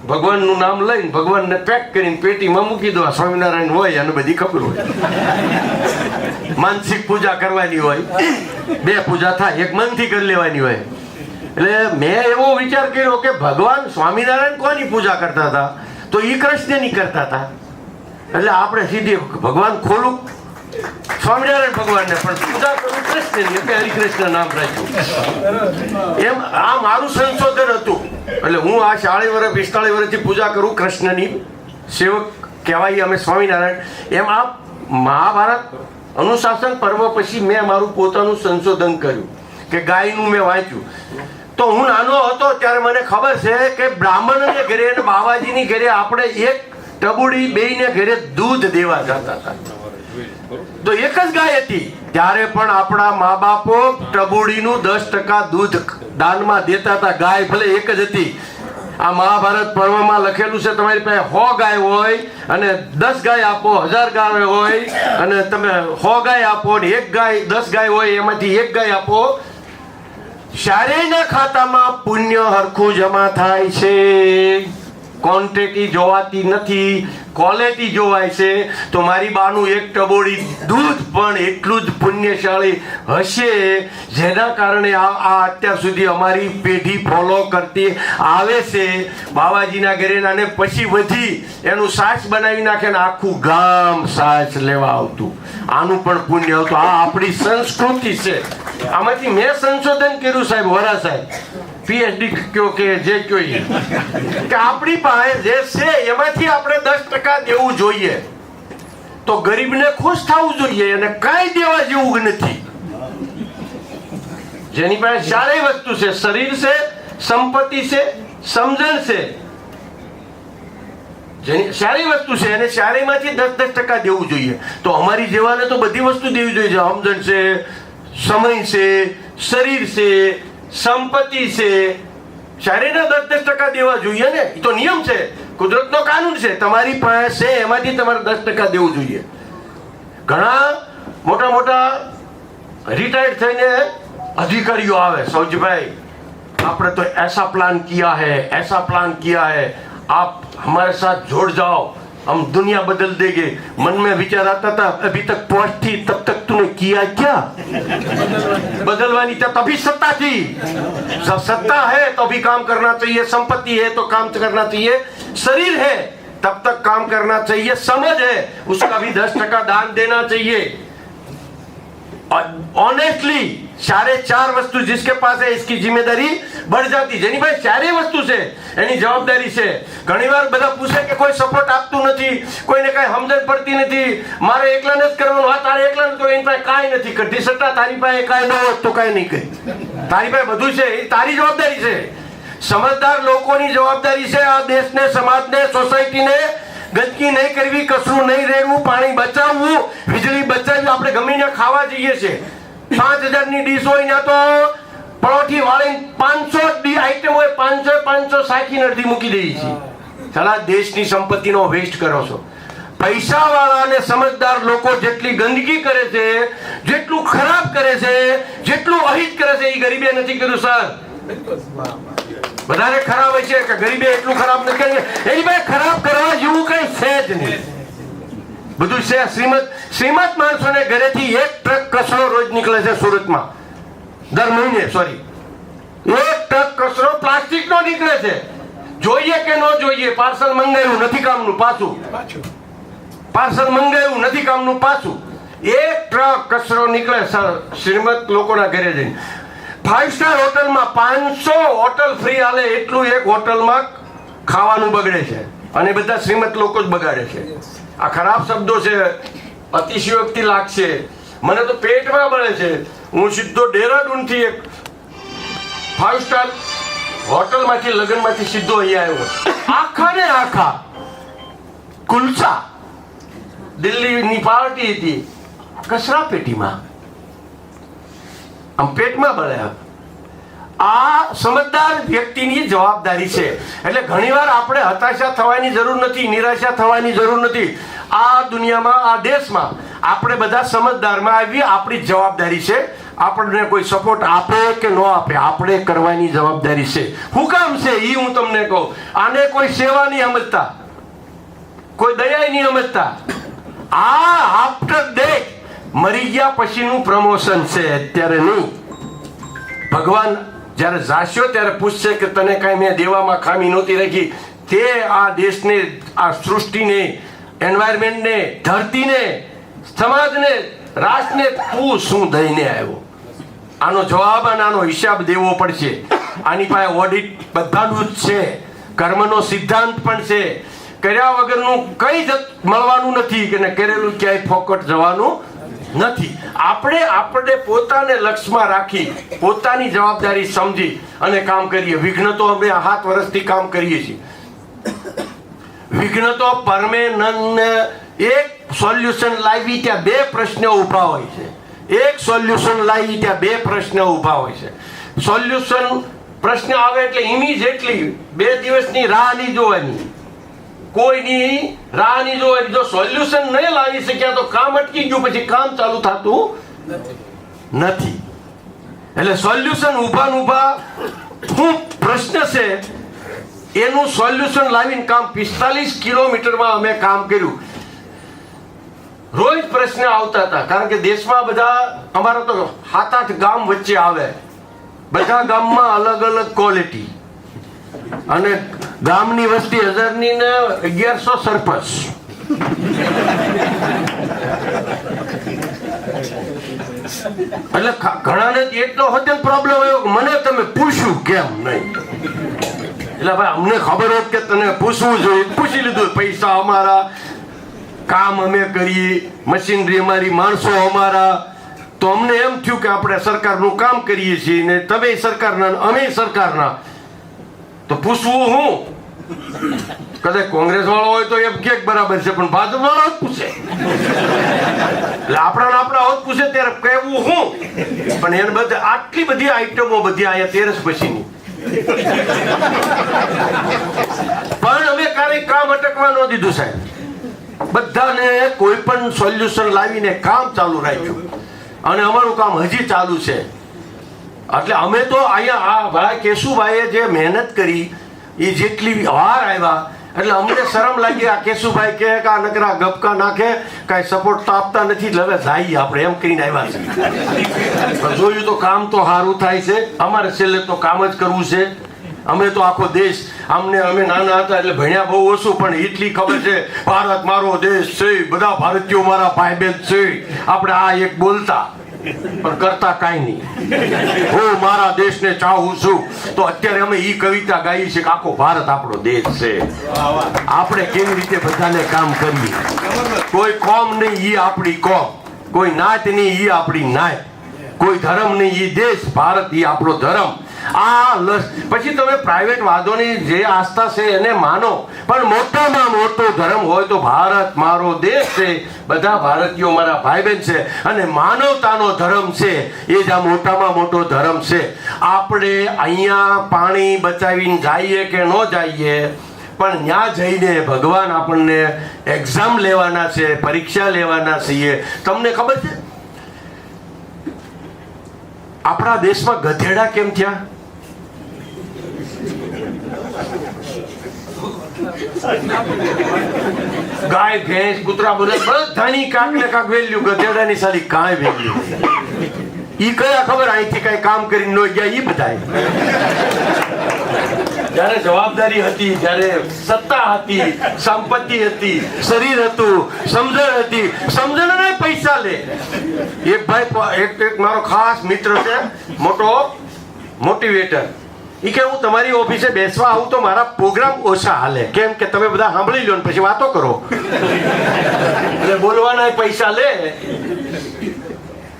ભગવાનનું નામ લઈને ભગવાનને પેક કરીને પેટીમાં મૂકી દો. સ્વામિનારાયણ હોય અને બધી ખબર હોય. માનસિક પૂજા કરવાની હોય, 2 પૂજા થાય, એક મનથી કરી લેવાની હોય. એટલે મેં એવો વિચાર કર્યો કે ભગવાન સ્વામિનારાયણ કોની પૂજા કરતા હતા? તો ઈ કૃષ્ણની કરતા હતા. એટલે આપણે સીધી ભગવાન ખોલું સ્વામિનારાયણ ભગવાનને, પણ પૂજા કરું કૃષ્ણની, એટલે હરિકૃષ્ણ નામ રાખ્યું. એમ આ મારું સંશોધન હતું. એટલે હું આ 40 વર્ષ 45 વર્ષથી પૂજા કરું કૃષ્ણની, સેવક કહેવાય અમે સ્વામિનારાયણ. એમ આ મહાભારત અનુશાસન પર્વ પછી મેં મારું પોતાનું સંશોધન કર્યું કે ગાયનું મેં વાંચ્યું. તો હું નાનો હતો ત્યારે મને ખબર છે કે બ્રાહ્મણને ઘરે અને બાવાજીની ઘરે આપણે એક ટબુડી બેયને ઘરે દૂધ દેવા જતા હતા. તો એક જ ગાય હતી. ત્યારે પણ આપણા મા બાપો ટબુડીનું 10% દૂધ દાનમાં દેતા હતા. ગાય ભલે એક જ હતી. આ મહાભારત પર્વમાં લખેલું છે તમારી પાસે 100 ગાય હોય અને 10 ગાય આપો, 1000 ગાય હોય અને તમે 100 ગાય આપો ને 1 ગાય 10 ગાય હોય એમાંથી 1 ગાય આપો. શારેયના ખાતામાં પુણ્ય હરખું જમા થાય છે. ક્વોન્ટિટી જોવાતી નથી, ક્વોલિટી જોવાય છે. તો મારી બાનું એક ટબોડી દૂધ પણ એટલું જ પુણ્યશાળી હશે, જેના કારણે આ અત્યાર સુધી અમારી પેઢી ફોલો કરતી આવે છે. બાવાજીના ઘરે અને પછી વધી એનું છાશ બનાવી નાખે ને આખું ગામ છાશ લેવા આવતું. આનું પણ પુણ્ય આવતું. આ આપણી સંસ્કૃતિ છે. આમાંથી મેં સંશોધન કર્યું સાહેબ, વરા સાહેબ, PhD કયો કે જે કયો કે આપણી પાસે જે છે એમાંથી આપણે 10% દેવું જોઈએ. તો ગરીબને ખુશ થવું જોઈએ અને કાંઈ દેવા જેવું નથી. જેની પાસે 4 વસ્તુ છે, શરીર છે, સંપત્તિ છે, સમજણ છે, જેની 4 વસ્તુ છે અને 4માંથી 10% દેવું જોઈએ. તો અમારી જેવાને તો બધી વસ્તુ દેવી જોઈએ. સમજણ છે, સમય છે, શરીર છે, સંપત્તિ છે, શારીરના 10% દેવા જોઈએ ને. એ તો નિયમ છે, કુદરતનો કાનૂન છે. તમારી પાસે એમાંથી તમારે 10% દેવું જોઈએ. ઘણા મોટા મોટા રિટાયર્ડ થઈને અધિકારીઓ આવે, સૌજીભાઈ આપણે તો ऐसा प्लान किया है, ऐसा प्लान किया है, आप हमारे साथ जोड़ जाओ, हम दुनिया बदल देंगे. मन में विचार आता था अभी तक पहुंच थी, तब तक तूने किया क्या? बदलवानी था तभी सत्ता थी. जब सत्ता है तो भी काम करना चाहिए, संपत्ति है तो काम करना चाहिए, शरीर है तब तक काम करना चाहिए, समझ है उसका भी 10% दान देना चाहिए. ऑनेस्टली 4.5 वस्तु जिसके पास है इसकी जिम्मेदारी बढ़ जाती. જેની પાસે 4 વસ્તુ છે એની જવાબદારી છે. ઘણીવાર બધા પૂછે કે કોઈ સપોર્ટ આપતું નથી, કોઈને કાંઈ સમજણ પડતી નથી, મારે એકલાને જ કરવાનું. હા, તારે એકલાને તો એની પાસે કાંઈ નથી. કઢી સટ્ટા તારી પાસે કાંઈ ન હોત તો કાંઈ નહીં કહે. તારી પાસે બધું છે, એ તારી જવાબદારી છે. સમજદાર લોકોની જવાબદારી છે આ દેશને, સમાજને, સોસાયટીને ગંદકી નહીં કરવી, કચરું નહીં રેડવું, પાણી બચાવવું, વીજળી બચાવવી. આપણે ગમીને ખાવા જઈએ છીએ, 5000ની ડીશ હોય ને તો પરોઠી વાળીને 500 આઈટમ હોય, 500 સાખીને અડધી મૂકી દઈએ છીએ. સાલા દેશની સંપત્તિનો વેસ્ટ કરો છો. પૈસા વાળા અને સમજદાર લોકો જેટલી ગંદકી કરે છે, જેટલું ખરાબ કરે છે, જેટલું અહિત કરે છે, એ ગરીબે નથી કર્યું સર. વધારે ખરાબ હોય છે કે ગરીબે એટલું ખરાબ નથી કર્યું. એની પાસે ખરાબ કરવા જેવું કઈ છે જ નહીં. બધું છે. શ્રીમંત માણસોને ઘરેથી 1 ટ્રક કચરો રોજ નીકળે છે સુરતમાં, દર મહિને. 1 ટ્રક કચરો પ્લાસ્ટિકનો નીકળે છે. જોઈએ કે ન જોઈએ? પાર્સલ મંગાવ્યું નથી કામનું, પાછું. પાર્સલ મંગાવ્યું નથી કામનું, પાછું. 1 ટ્રક કચરો નીકળે શ્રીમંત લોકોના ઘરે જઈને. 5 સ્ટાર હોટલમાં 500 હોટલ ફ્રી હાલે એટલું એક હોટલમાં ખાવાનું બગડે છે અને બધા શ્રીમંત લોકો જ બગાડે છે. આ ખરાબ શબ્દો છે, અતિશયોક્તિ લાગશે, મને તો પેટમાં બળે છે. હું સીધો ડેરાડૂનથી એક 5 સ્ટાર હોટલમાંથી લગ્નમાંથી સીધો અહીંયા આવ્યો. આખા ને આખા કુલચા દિલ્હીની પાર્ટી હતી, કચરા પેટીમાં આમ પેટમાં બળ્યા. આ સમજદાર વ્યક્તિની જવાબદારી છે. એટલે ઘણીવાર આપણે હતાશા થવાની જરૂર નથી, નિરાશા થવાની જરૂર નથી. આ દુનિયામાં, આ દેશમાં આપણે બધા સમજદારમાં આવી, આપણી જવાબદારી છે. આપણને કોઈ સપોર્ટ આપે કે ન આપે, આપણે કરવાની જવાબદારી છે. શું કામ છે એ હું તમને કહું. આને કોઈ સેવા નહીં સમજતા, કોઈ દયા નહીં સમજતા. આ આફ્ટર ડેથ, મરી ગયા પછીનું પ્રમોશન છે, અત્યારે નહીં. ભગવાન જ્યારે જાસ્યો ત્યારે પૂછશે કે તને કાંઈ મેં દેવામાં ખામી નહોતી રાખી. તે આ દેશને, આ સૃષ્ટિને, એન્વાયરમેન્ટને, ધરતીને, સમાજને, રાષ્ટ્રને તું શું દઈને આવ્યો? આનો જવાબ અને આનો હિસાબ દેવો પડશે. આની પાસે ઓડિટ બધાનું જ છે, કર્મનો સિદ્ધાંત પણ છે. કર્યા વગરનું કંઈ જ મળવાનું નથી કે કરેલું ક્યાંય ફોકટ જવાનું નથી. આપણે પોતાને લક્ષ્યમાં રાખી, પોતાની જવાબદારી સમજી અને કામ કરીએ. વિઘ્ન તો અમે 7 વર્ષથી કામ કરીએ છીએ. વિઘ્ન તો પરમેનન્ટ. એક સોલ્યુશન લાવી ત્યાં 2 પ્રશ્નો ઊભા હોય છે. એક સોલ્યુશન લાવી ત્યાં 2 પ્રશ્ન ઊભા હોય છે. સોલ્યુશન પ્રશ્ન આવે એટલે ઇમિડિયેટલી 2 દિવસની રાહ નહીં જોવાની, કોઈની રાહ નહીં જોવાની. જો સોલ્યુશન નહીં લાવી શક્યા તો કામ અટકી ગયું, પછી કામ ચાલુ થતું નથી. એટલે સોલ્યુશન ઊભા શું પ્રશ્ન છે એનું સોલ્યુશન લાવીને કામ. 45 કિલોમીટરમાં અમે કામ કર્યું. રોજ પ્રશ્ન આવતા હતા, કારણ કે દેશમાં બધા, અમારા તો 7-8 ગામ વચ્ચે આવે, બધા ગામમાં અલગ અલગ ક્વોલિટી, અને ગામની વસ્તી 1000ની ને 1100 સરપંચ. એટલે ઘણાને એટલો હોતે પ્રોબ્લેમ આવ્યો કે મને તમે પૂછ્યું કેમ નહીં. એટલે ભાઈ અમને ખબર હોત કે તને પૂછવું જોઈએ, પૂછી લીધું. પૈસા અમારા, કામ અમે કરીએ, મશીનરી અમારી, માણસો અમારા. તો અમને એમ થયું કે આપણે સરકારનું કામ કરીએ છીએ ને તમે સરકારના, અમે સરકારના, તો પૂછવું હું? કદાચ કોંગ્રેસ વાળો હોય તો એમ કે બરાબર છે, પણ ભાજપ વાળો જ પૂછે. એટલે આપણા હોત પૂછે ત્યારે કહેવું હું? પણ એને બધે આટલી બધી આઈટમો બધી અહીંયા 13 પછીની. પણ અમે ક્યારેય કામ અટકવા ન દીધું સાહેબ. બધાને કોઈ પણ સોલ્યુશન લાવીને કામ ચાલુ રાખ્યું, અને અમારું કામ હજી ચાલુ છે. એટલે અમે તો અહીંયા આ ભાઈ કેશુભાઈએ જે મહેનત કરી એ જેટલી વાર આવ્યા, એટલે અમને શરમ લાગી. આ કેશુભાઈ કે આ નકરા ગપકા નાખે, કાંઈ સપોર્ટ તો આપતા નથી, એટલે હવે જઈએ આપણે એમ કરીને આવ્યા છે. પણ જોયું તો કામ તો સારું થાય છે. અમારે છેલ્લે તો કામ જ કરવું છે. અમે તો આખો દેશ, અમે નાના હતા એટલે ભણ્યા બહુ ઓછું, પણ એટલી ખબર છે ભારત મારો દેશ છે, બધા ભારતીયો મારા ભાઈ બહેન છે. આપણે આ એક બોલતા પણ કરતા કાંઈ નહીં. હું મારા દેશને ચાહું છું. તો અત્યારે અમે ઈ કવિતા ગાઈ છે કે આખો ભારત આપણો દેશ છે. આપણે કેવી રીતે બધાને કામ કરીએ. કોઈ કોમ નહીં, ઈ આપણી કોમ. કોઈ નાત નહીં, ઈ આપણી નાત. કોઈ ધર્મ નહીં, ઈ દેશ ભારત, ઈ આપણો ધર્મ. પછી તમે પ્રાઇવેટ વાદોની જે આસ્થા છે એને માનો, પણ મોટામાં મોટો ધર્મ હોય તો ભારત મારો દેશ છે, બધા ભારતીયો મારા ભાઈ બહેન છે, અને માનવતાનો ધર્મ છે એ જ આ મોટામાં મોટો ધર્મ છે. આપણે અહીંયા પાણી બચાવીને જઈએ કે ન જઈએ, પણ ત્યાં જઈને ભગવાન આપણને એક્ઝામ લેવાના છે, પરીક્ષા લેવાના છીએ. તમને ખબર છે આપણા દેશમાં ગધેડા કેમ થયા? ગાય, ભેંસ, કૂતરા બધાની કાંક ને કાંક વેલ્યુ. ગધેડાની સાલી કાંઈ વેલ્યુ. ઈ કયા ખબર અહીંથી કઈ કામ કરીને નો ગયા? ઈ બધા જયારે જવાબદારી હતી, જયારે સત્તા હતી, સંપત્તિ હતી, શરીર હતું, સમજણ હતી, સમજણ પૈસા લે. એક ભાઈ, એક મારો ખાસ મિત્ર છે, મોટો મોટિવેટર. ઈ કે હું તમારી ઓફિસે બેસવા આવું તો મારા પ્રોગ્રામ ઓછા હાલે. કેમ કે તમે બધા સાંભળી લો ને પછી વાતો કરો, એટલે બોલવાના પૈસા લે.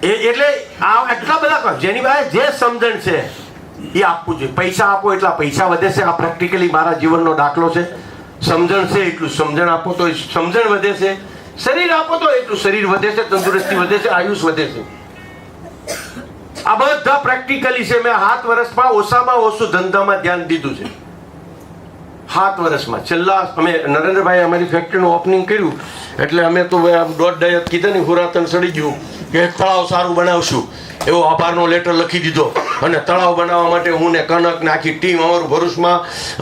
એટલે આ એટલા બધા જેની પાસે જે સમજણ છે એ આપવું જોઈએ. પૈસા આપો એટલા પૈસા વધે છે. આ પ્રેક્ટિકલી મારા જીવનનો દાખલો છે. સમજણ છે એટલું સમજણ આપો તો સમજણ વધે છે, શરીર આપો તો એટલું શરીર વધે છે, તંદુરસ્તી વધે છે, આયુષ વધે છે. આ બધા પ્રેક્ટિકલી છે. મેં 7 વર્ષમાં ઓછામાં ઓછું ધંધામાં ધ્યાન દીધું છે. 7 વર્ષમાં છેલ્લા અમે નરેન્દ્રભાઈ અમારી ફેક્ટરીનું ઓપનિંગ કર્યું એટલે અમે તો દોઢ ડાયત કીધા ને હુરાતન સડી ગયું કે એક તળાવ સારું બનાવશું એવો આભારનો લેટર લખી દીધો. અને તળાવ બનાવવા માટે હું ને કનક ને આખી ટીમ અમારું ભરૂચમાં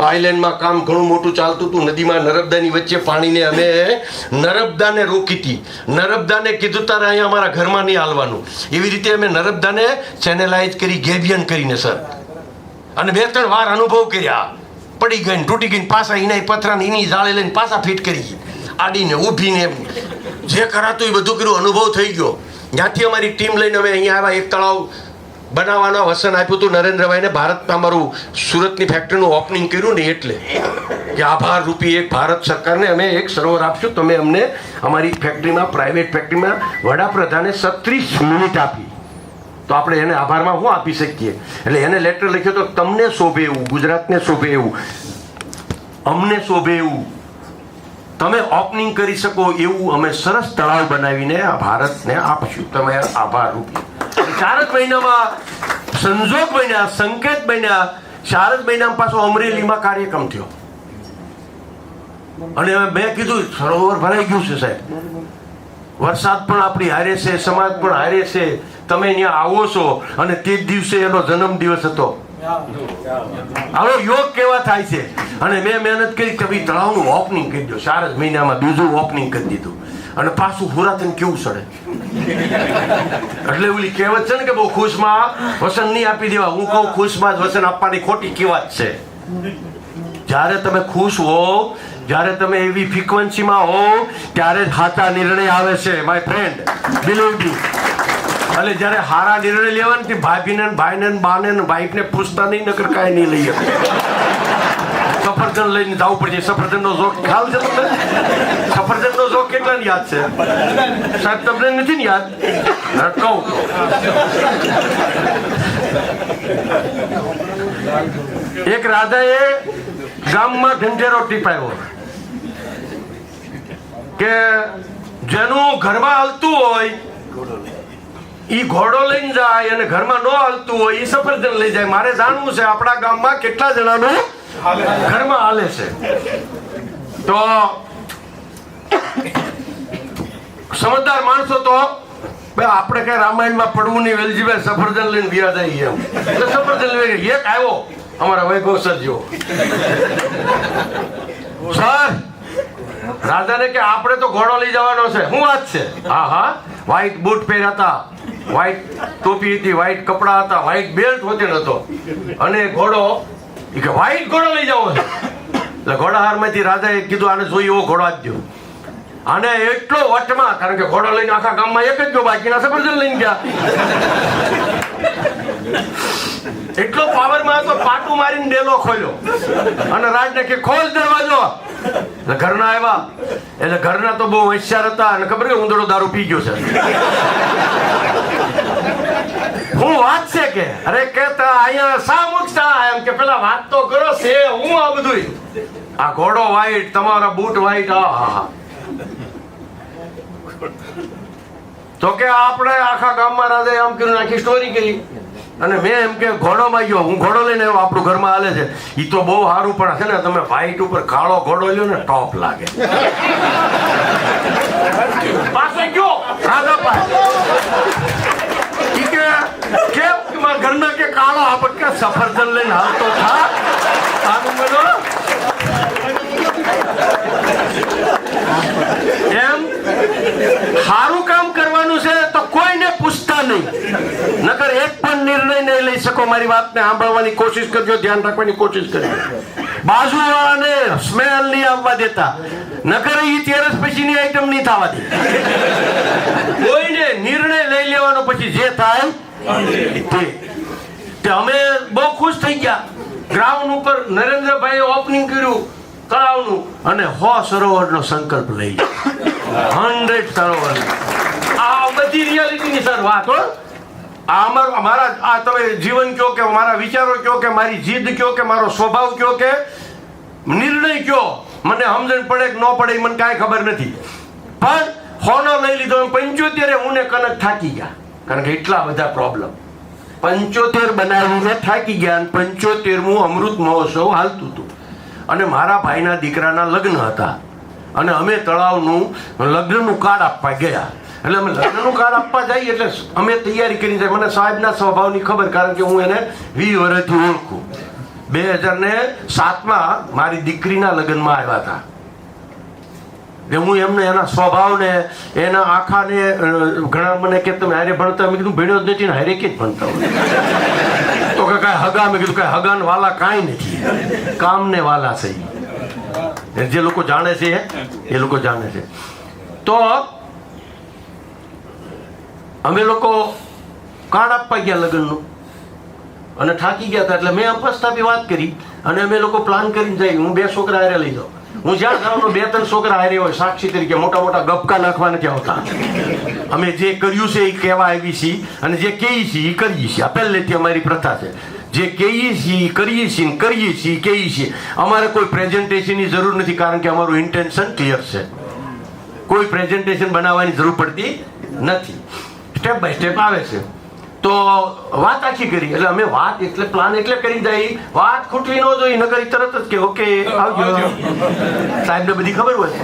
આઈલેન્ડમાં કામ ઘણું મોટું ચાલતું હતું. નદીમાં નર્મદાની વચ્ચે પાણીને અમે નર્મદાને રોકી હતી. નર્મદાને કીધું તારે અહીંયા અમારા ઘરમાં નહીં હાલવાનું. એવી રીતે અમે નર્મદાને ચેનલાઇઝ કરી, ગેબિયન કરીને સર. અને 2-3 વાર અનુભવ કર્યા. પડી ગઈ તૂટી ગઈ પાછા એના પથરાને એની જાળે લઈને પાછા ફિટ કરી, આડીને ઊભીને જે કરાતું એ બધું કર્યું. અનુભવ થઈ ગયો. ત્યાંથી અમારી ટીમ લઈને અમે અહીંયા આવ્યા. એક તળાવ બનાવવાનો વસન આપ્યું હતું નરેન્દ્રભાઈને. ભારતમાં અમારું સુરતની ફેક્ટરીનું ઓપનિંગ કર્યું ને એટલે કે આભાર રૂપી એક ભારત સરકારને અમે એક સરોવર આપશું. તમે અમને અમારી ફેક્ટરીમાં, પ્રાઇવેટ ફેક્ટરીમાં વડાપ્રધાને 36 મિનિટ આપી તો આપણે એને આભારમાં શું આપી શકીએ? એટલે એને લેટર લખ્યો તો તમને શોભે એવું, ગુજરાતને શોભે એવું, અમને શોભે એવું, તમે ઓપનિંગ કરી શકો એવું અમે સરસ તળાવ બનાવીને આ ભારતને આપશું. તમે આભાર રૂપી 4 જ મહિનામાં સંજોગ બન્યા, સંકેત બન્યા. 4 જ મહિનામાં પાછો અમરેલીમાં કાર્યક્રમ થયો. અને મેં કીધું સરોવર ભરાઈ ગયું છે સાહેબ, વરસાદ પણ આપણી હારે છે, સમાજ પણ હારે છે, તમે ત્યાં આવો છો. અને તે જ દિવસે એનો જન્મ દિવસ હતો. આવો યોગ કેવા થાય છે. અને મેં મહેનત કરી કે ભાઈ તળાવનું ઓપનિંગ કરી દો. 4 જ મહિનામાં બીજું ઓપનિંગ કરી દીધું. અને પાછું હુરાતન કેવું સડે. એટલે ઓલી કહેવત છે ને કે બહુ ખુશમાં વસન નહીં આપી દેવા. હું કહું ખુશમાં જ વસન આપવાની ખોટી કહેવત છે. જ્યારે તમે ખુશ હો, જ્યારે તમે એવી ફ્રીક્વન્સીમાં હો ત્યારે જ સાચા નિર્ણય આવે છે માય ફ્રેન્ડ, બિલીવ મી. એટલે જ્યારે હારા નિર્ણય લેવાની ભાભીને, ભાઈને, બાને, વાઈફને પૂછતા નહીં, નકર કાંઈ નહીં લઈએ. સફરજન લઈને જવું પડશે. સફરજનનો ઝોક ખ્યાલ છે તમને? સફરજનનો ઝોક કેટલાને યાદ છે સાહેબ? તમને નથી ને યાદ? કહું એક રાજાએ ગામમાં ઢંઢેરો ટીપાયો કે જેનું ઘરમાં હાલતું હોય ઈ ઘોડો લઈને જાય અને ઘરમાં ન હાલતું હોય ઈ સફરજન લઈ જાય. મારે જાણવું છે આપણા ગામમાં કેટલા જણાનું ઘરમાં હાલે છે. તો સમજદાર માણસો તો આપણે કઈ રામાયણમાં પડવું નહીં, વેલજીભાઈ સફરજન લઈને વ્યા જાય એમ. એટલે સફરજન લઈ એક આવ્યો અમારા વૈભવ સર જેવો. સર રાજાને કે આપણે તો ઘોડો લઈ જવાનો છે. શું વાત છે? હા હા, વ્હાઈટ બૂટ પહેર્યા હતા, વ્હાઈટ ટોપી હતી, વ્હાઈટ કપડા હતા, વ્હાઈટ બેલ્ટ હોતે હતો. અને ઘોડો કે વ્હાઈટ ઘોડો લઈ જવો છે. એટલે ઘોડાહારમાંથી રાજાએ કીધું આને જોઈ એવો ઘોડો જ દો. અને એટલો વટમાં, કારણ કે ઘોડો લઈને આખા ગામમાં એક જ ગયો, બાકીના સફરજન લઈને ગયા. એટલો પાવરમાં હતો, પાટું મારીને ડેલો ખોલ્યો. અને રાજને કે ખોલ દરવાજો. એટલે ઘરના આવ્યા. એટલે ઘરના તો બહુ હોશિયાર હતા અને ખબર કે ઉંદરો દારૂ પી ગયો છે. હું વાત છે કે અરે કેતા અહીંયા શા મુકતા એમ કે પેલા વાત તો કરો છે. હું આ બધું આ ઘોડો વ્હાઈટ, તમારા બૂટ વ્હાઈટ. હા તો કે આપણે આખા ગામમાં રાજાએ આમ કરીને આખી સ્ટોરી કરી. અને મેં એમ કે ઘોડોમાં ગયો, હું ઘોડો લઈને આવ્યો, આપણું ઘરમાં હાલે છે. એ તો બહુ સારું પણ છે ને, તમે વ્હાઈટ ઉપર કાળો ઘોડો લ્યો ને ટોપ લાગે. પાસે ગયો રાજા પાસે કેમ મારા ઘરના કે કાળો આપણ કે સફરજન લઈને હાલતો થા સારું બોલો એમ. સારું કામ કરવાનું છે તો કોઈને પૂછતા નહીં, નકર એક પણ નિર્ણય નહીં લઈ શકો. મારી વાતને સાંભળવાની કોશિશ કરજો, ધ્યાન રાખવાની કોશિશ કરજો. બાજુવાળાને સ્મેલ નહીં આવવા દેતા, નકર એ તેરસ પછીની આઈટમ નહીં થવા દે. કોઈને નિર્ણય લઈ લેવાનો, પછી જે થાય તે. અમે બહુ ખુશ થઈ ગયા. ગ્રાઉન્ડ ઉપર નરેન્દ્રભાઈએ ઓપનિંગ કર્યું તળાવનું અને 100 સરોવરનો સંકલ્પ લઈ 100 સરોવર. આ બધી રિયાલિટીની સર વાત હો. મારા આ તમે જીવન કયો કે મારા વિચારો કયો કે મારી જીદ કયો કે મારો સ્વભાવ કયો કે નિર્ણય કયો, મને સમજણ પડે કે ન પડે એ મને કાંઈ ખબર નથી, પણ હોનો લઈ લીધો. 75 હું ને કનક થાકી ગયા, કારણ કે એટલા બધા પ્રોબ્લેમ. 75 બનાવીને થાકી ગયા, અને 75મું અમૃત મહોત્સવ હાલતું હતું, અને મારા ભાઈના દીકરાના લગ્ન હતા, અને અમે તળાવનું લગ્નનું કાર્ડ આપવા ગયા. એટલે અમે લગ્નનું કાર્ડ આપવા જઈએ એટલે અમે તૈયારી કરી જાય. મને સાહેબના સ્વભાવની ખબર, કારણ કે હું એને 20 વર્ષથી ઓળખું. 2007માં મારી દીકરીના લગ્નમાં આવ્યા હતા. હું એમને એના સ્વભાવને, એના આખાને, ઘણા મને કે તમે હારે ભણતા, મેં કીધું ભણ્યો જ નથી ને હારે કે જ ભણતા હોય. તો કે કાંઈ હગા, મેં કીધું કાંઈ હગાન વાલા કાંઈ નથી, કામને વાલા છે. જે લોકો જાણે છે એ લોકો જાણે છે. તો અમે લોકો કાર્ડ આપવા ગયા લગ્નનું, અને થાકી ગયા હતા. એટલે મેં અપસ્થાપી વાત કરી, અને અમે લોકો પ્લાન કરીને જઈએ. હું 2 છોકરા હારે લઈ જાઉં. હું જ્યાં જવાનો 2-3 છોકરા હારે હોય સાક્ષી તરીકે, મોટા મોટા ગપકા નાખવા નથી આવતા. અમે જે કર્યું છે એ કહેવા આવી છીએ, અને જે કહીએ છીએ એ કરીએ છીએ. આ પહેલેથી અમારી પ્રથા છે. જે કહીએ છીએ કરીએ છીએ, કરીએ છીએ કહીએ છીએ. અમારે કોઈ પ્રેઝન્ટેશનની જરૂર નથી, કારણ કે અમારું ઇન્ટેન્શન ક્લિયર છે. કોઈ પ્રેઝન્ટેશન બનાવવાની જરૂર પડતી નથી. સ્ટેપ બાય સ્ટેપ આવે છે. તો વાત આખી કરી. એટલે અમે વાત એટલે પ્લાન એટલે કરી જાય, વાત ખૂટવી ન જોઈએ, નકર તરત જ કે ઓકે આવજો. સાહેબને બધી ખબર હોય,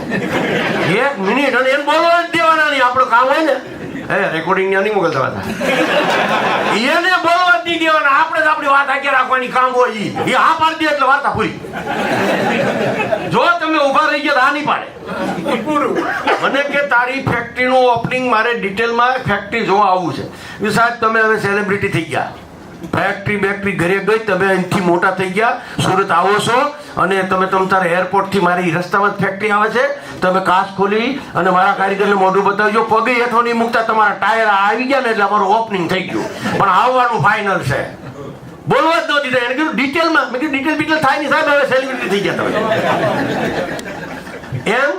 1 મિનિટ અને એમ બોલવા જ દેવાના નહીં. આપણું કામ હોય ને, રેકોર્ડિંગ નહીં મોકલતા હતા, એને બોલવા જ નહીં દેવાના. આપણે જ આપણી વાત આખી રાખવાની કામ હોય. એ હા પાડી દે એટલે વાર્તા પૂરી. જો તમે ઉભા રહી ગયા આ નહીં પાડે. મને કે તારી ફેક્ટરીનું ઓપનિંગ મારે ડિટેલમાં ફેક્ટરી જોવા આવવું છે. સાહેબ તમે હવે સેલિબ્રિટી થઈ ગયા, ફેક્ટરી ઘરે ગઈ, તમે અહીંથી મોટા થઈ ગયા, સુરત આવો છો, અને તમે તારા એરપોર્ટથી મારી રસ્તામાં જ ફેક્ટરી આવે છે. તમે કાચ ખોલી અને મારા કારીગરને મોઢું બતાવજો. પગે હેઠો નહીં મૂકતા તમારા ટાયર આવી ગયા ને એટલે અમારું ઓપનિંગ થઈ ગયું, પણ આવવાનું ફાઇનલ છે. બોલવા જ ન દીધા. એને કીધું ડિટેલમાં. મેં કીધું ડિટેલ થાય નહીં સાહેબ, હવે સેલિબ્રિટી થઈ ગયા તમે. એમ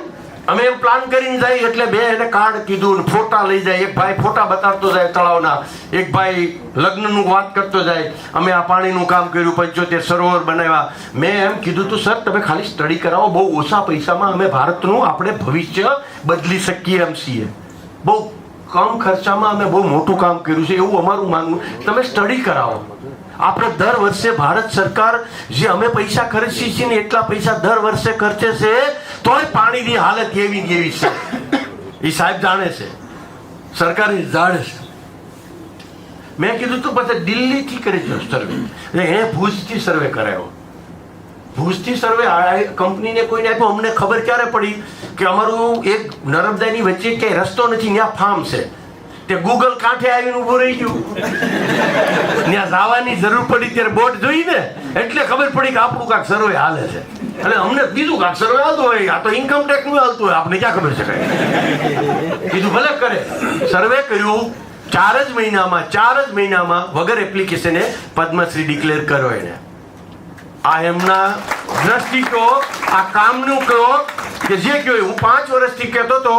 અમે એમ પ્લાન કરીને જાય. એટલે બે એને કાર્ડ કીધું, ફોટા લઈ જાય. એક ભાઈ ફોટા બતાવતો જાય તળાવના, એક ભાઈ લગ્નનું વાત કરતો જાય. અમે આ પાણીનું કામ કર્યું, 75 સરોવર બનાવ્યા. મેં એમ કીધું તું સર તમે ખાલી સ્ટડી કરાવો, બહુ ઓછા પૈસામાં અમે ભારતનું આપણે ભવિષ્ય બદલી શકીએ એમ છીએ. બહુ કમ ખર્ચામાં અમે બહુ મોટું કામ કર્યું છે એવું અમારું માનવું. તમે સ્ટડી કરાવો. આપણે દર વર્ષે ભારત સરકાર જે અમે પૈસા ખર્ચીએ છીએ ને એટલા પૈસા દર વર્ષે ખર્ચે છે, તોય પાણીની હાલત એવી ને એવી છે. એ સાહેબ જાણે છે, સરકાર જાણે છે. મેં કીધું તું પછી દિલ્હીથી કરી દો સર્વે. એને ભુજથી સર્વે કરાયો. ભુજથી સર્વે કંપનીને કોઈને આપ્યો. અમને ખબર ક્યારે પડી કે અમારું એક નર્મદાની વચ્ચે ક્યાંય રસ્તો નથી, ત્યાં ફાર્મ છે. તે ગૂગલ કાંઠે આવીને ઊભું રહી ગયું. ત્યાં જવાની જરૂર પડી ત્યારે બોટ જોઈ ને એટલે ખબર પડી કે આપણું કાંક સર્વે હાલે છે. એટલે અમને બીજું કાંક સર્વે હાલતું હોય, આ તો ઇન્કમ ટેક્સ નું હાલતું હોય, આપણે ક્યાં ખબર છે કઈ. કીધું ભલે કરે. સર્વે કર્યું. 4 જ મહિનામાં વગર એપ્લિકેશને પદ્મશ્રી ડિક્લેર કર્યો એને. આ એમના દ્રષ્ટિ કહો, આ કામનું કહો કે જે કહ્યું. હું 5 વર્ષથી કહેતો હતો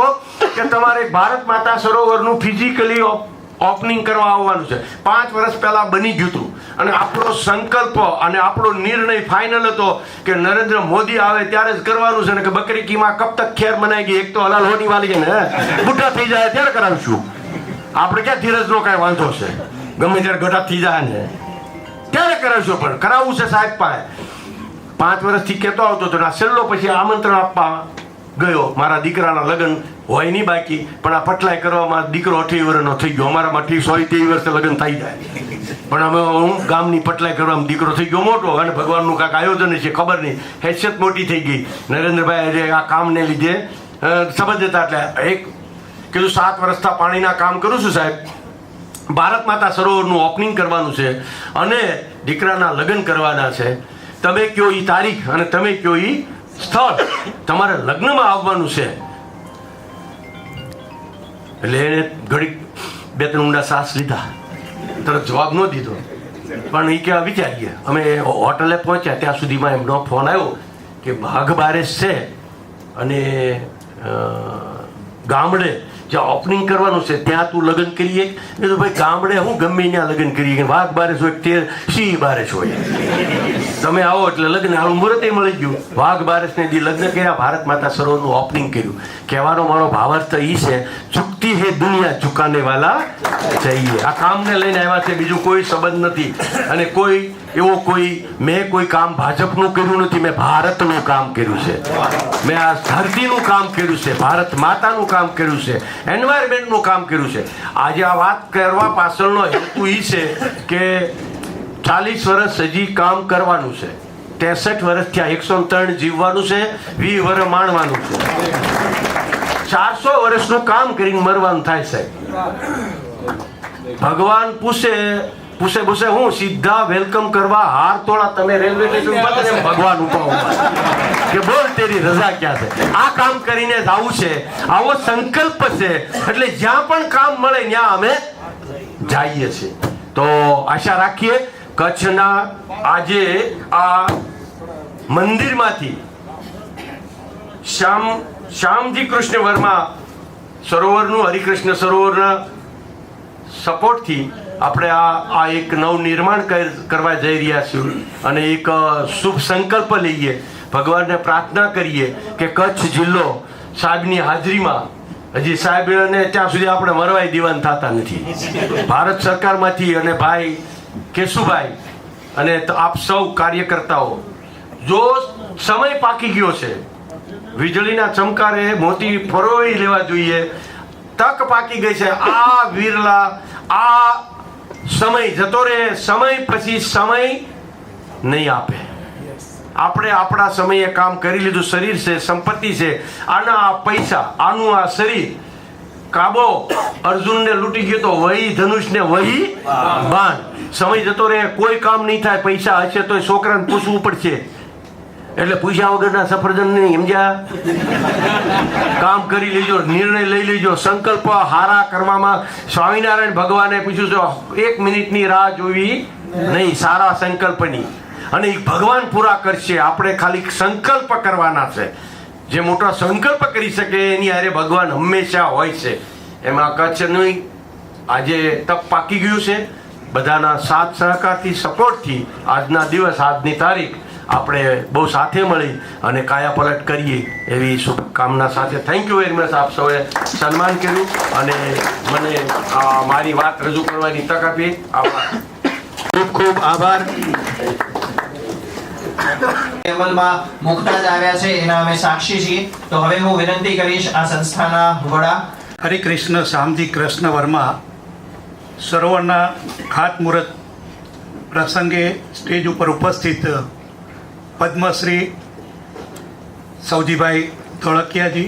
કે તમારે ભારત માતા સરોવરનું ફિઝિકલી ઓપનિંગ કરવા આવવાનું છે. 5 વર્ષ પહેલા બની ગયું હતું, અને આપણો સંકલ્પ અને આપણો નિર્ણય ફાઇનલ હતો કે નરેન્દ્ર મોદી આવે ત્યારે જ કરવાનું છે. ને કે બકરી કીમાં કબ તક ખેર બનાવી ગઈ. એક તો હલાલ હોની વાલી ને બુઢા થઈ જાય ત્યારે કરાવીશું. આપણે ક્યાં ધીરજનો કાંઈ વાંધો છે, ગમે ત્યારે ગઢા થઈ જાય ને ત્યારે કરાવીશું, પણ કરાવવું છે સાહેબ પાસે. 5 વર્ષથી કહેતો આવતો હતો. આ છેલ્લો પછી આમંત્રણ આપવા ગયો. મારા દીકરાના લગ્ન હોય નહીં બાકી, પણ આ પટલાઈ કરવામાં દીકરો 28 વર્ષનો થઈ ગયો. અમારામાં 23 વર્ષે લગ્ન થઈ જાય, પણ અમે હું ગામની પટલાઈ કરવામાં દીકરો થઈ ગયો મોટો, અને ભગવાનનું કાંઈક આયોજન છે ખબર નહીં, હેસિયત મોટી થઈ ગઈ. નરેન્દ્રભાઈ આ કામને લીધે સમજ હતા. એટલે એક કીધું 7 વર્ષથી પાણીના કામ કરું છું સાહેબ. ભારત માતા સરોવરનું ઓપનિંગ કરવાનું છે અને દીકરાના લગ્ન કરવાના છે. તમે કયો એ તારીખ અને તમે કયો એ સ્થળ, તમારે લગ્નમાં આવવાનું છે. એટલે એને ઘડીક 2-3 ઊંડા શ્વાસ લીધા, તરત જવાબ ન દીધો. પણ એ કેવા વિચારીએ. અમે હોટલે પહોંચ્યા ત્યાં સુધીમાં એમનો ફોન આવ્યો કે ભાગ બારેશ છે અને ગામડે જ્યાં ઓપનિંગ કરવાનું છે ત્યાં તું લગ્ન કરીએ. મેં તો ભાઈ ગામડે હું ગમે ત્યાં લગ્ન કરીએ, વાઘ બારસ હોય તે સિંહ બારસ હોય, તમે આવો એટલે લગ્ન હાલું મુહૂર્તે મળી ગયું. વાઘ બારસને દી લગ્ન કર્યા, ભારત માતા સરોવરનું ઓપનિંગ કર્યું. કહેવાનો મારો ભાવાર્થ એ છે, ઝુકતી હે દુનિયા ઝુકાને વાલા चाहिए. આ કામને લઈને આવ્યા છે, બીજું કોઈ સંબંધ નથી. અને કોઈ એવો મેં કોઈ કામ ભાજપનું કર્યું નથી, મેં ભારતનું કામ કર્યું છે. મેં આ ધરતીનું કામ કર્યું છે, ભારત માતાનું કામ કર્યું છે, એન્વાયરમેન્ટનું કામ કર્યું છે. આજે આ વાત કરવા પાછળનો હેતુ એ છે કે 40 વર્ષ હજી કામ કરવાનું છે, 63 વર્ષ થયા, 103 જીવવાનું છે, 20 વર્ષ માણવાનું છે, 400 વર્ષનું કામ કરીને મરવાનું થાય સાહેબ. ભગવાન પૂછે હું સીધા વેલકમ કરવા હાર તોડા તમે રેલવે સ્ટેશન ભગવાન ઉભા કે બોલ તેરી રજા ક્યાં છે. આ કામ કરીને જ આવું છે, આવો સંકલ્પ છે, એટલે જ્યાં પણ કામ મળે ત્યાં અમે જઈએ છીએ. તો આશા રાખીએ કચ્છના આજે આ મંદિરમાંથી શ્યામજી કૃષ્ણ વર્મા સરોવરનું, હરિકૃષ્ણ સરોવરના સપોર્ટથી આપણે આ એક નવનિર્માણ કરવા જઈ રહ્યા છીએ. અને એક શુભ સંકલ્પ લઈએ, ભગવાનને પ્રાર્થના કરીએ કે કચ્છ જિલ્લો સાહેબની હાજરીમાં, હજી સાહેબને ત્યાં સુધી આપણે મરવાય દીવાન થતા નથી. ભારત સરકારમાંથી અને ભાઈ કેશુભાઈ અને આપ સૌ કાર્યકર્તાઓ, જો સમય પાકી ગયો છે, વીજળીના ચમકારે મોતી પરોવી લેવા જોઈએ, તક પાકી ગઈ છે. આ વિરલા આ સમય જતો રહે, સમય પછી સમય નહીં આપે. આપણે આપણા સમયે કામ કરી લીધું, શરીર છે, સંપત્તિ છે, આના આ પૈસા, આનું આ શરીર. કાબો અર્જુનને લૂંટી ગયો તો વહી ધનુષને વહી બાણ. સમય જતો રહે, કોઈ કામ નહીં થાય. પૈસા હશે તો છોકરાને પૂછવું પડશે, એટલે પૂછ્યા વગરના સફરજન નહીં, સમજ્યા? કામ કરી લેજો, નિર્ણય લઈ લેજો, સંકલ્પ હારા કરવામાં. સ્વામિનારાયણ ભગવાને પૂછ્યું છે 1 મિનિટની રાહ જોવી નહીં, સારા સંકલ્પની, અને એ ભગવાન પૂરા કરશે. આપણે ખાલી સંકલ્પ કરવાના છે. જે મોટો સંકલ્પ કરી શકે એની હારે ભગવાન હંમેશા હોય છે. એમાં કચ્છનું આજે તક પાકી ગયું છે. બધાના સાથ સહકારથી, સપોર્ટથી આજના દિવસ, આજની તારીખ આપણે બહુ સાથે મળી અને કાયાપલટ કરીએ એવી શુભકામના સાથે. Thank you very much. આપ સૌએ સન્માન કર્યું અને મને મારી વાત રજૂ કરવાની તક આપી. ખૂબ ખૂબ આભાર. અમલમાં મુકતા જ આવ્યા છે એના અમે સાક્ષી છીએ. તો હવે હું વિનંતી કરીશ આ સંસ્થાના વડા હરિકૃષ્ણ શ્યામજી કૃષ્ણ વર્મા સરોવરના ખાતમુહૂર્ત પ્રસંગે સ્ટેજ ઉપર ઉપસ્થિત પદ્મશ્રી સૌજીભાઈ ધોળકિયાજી,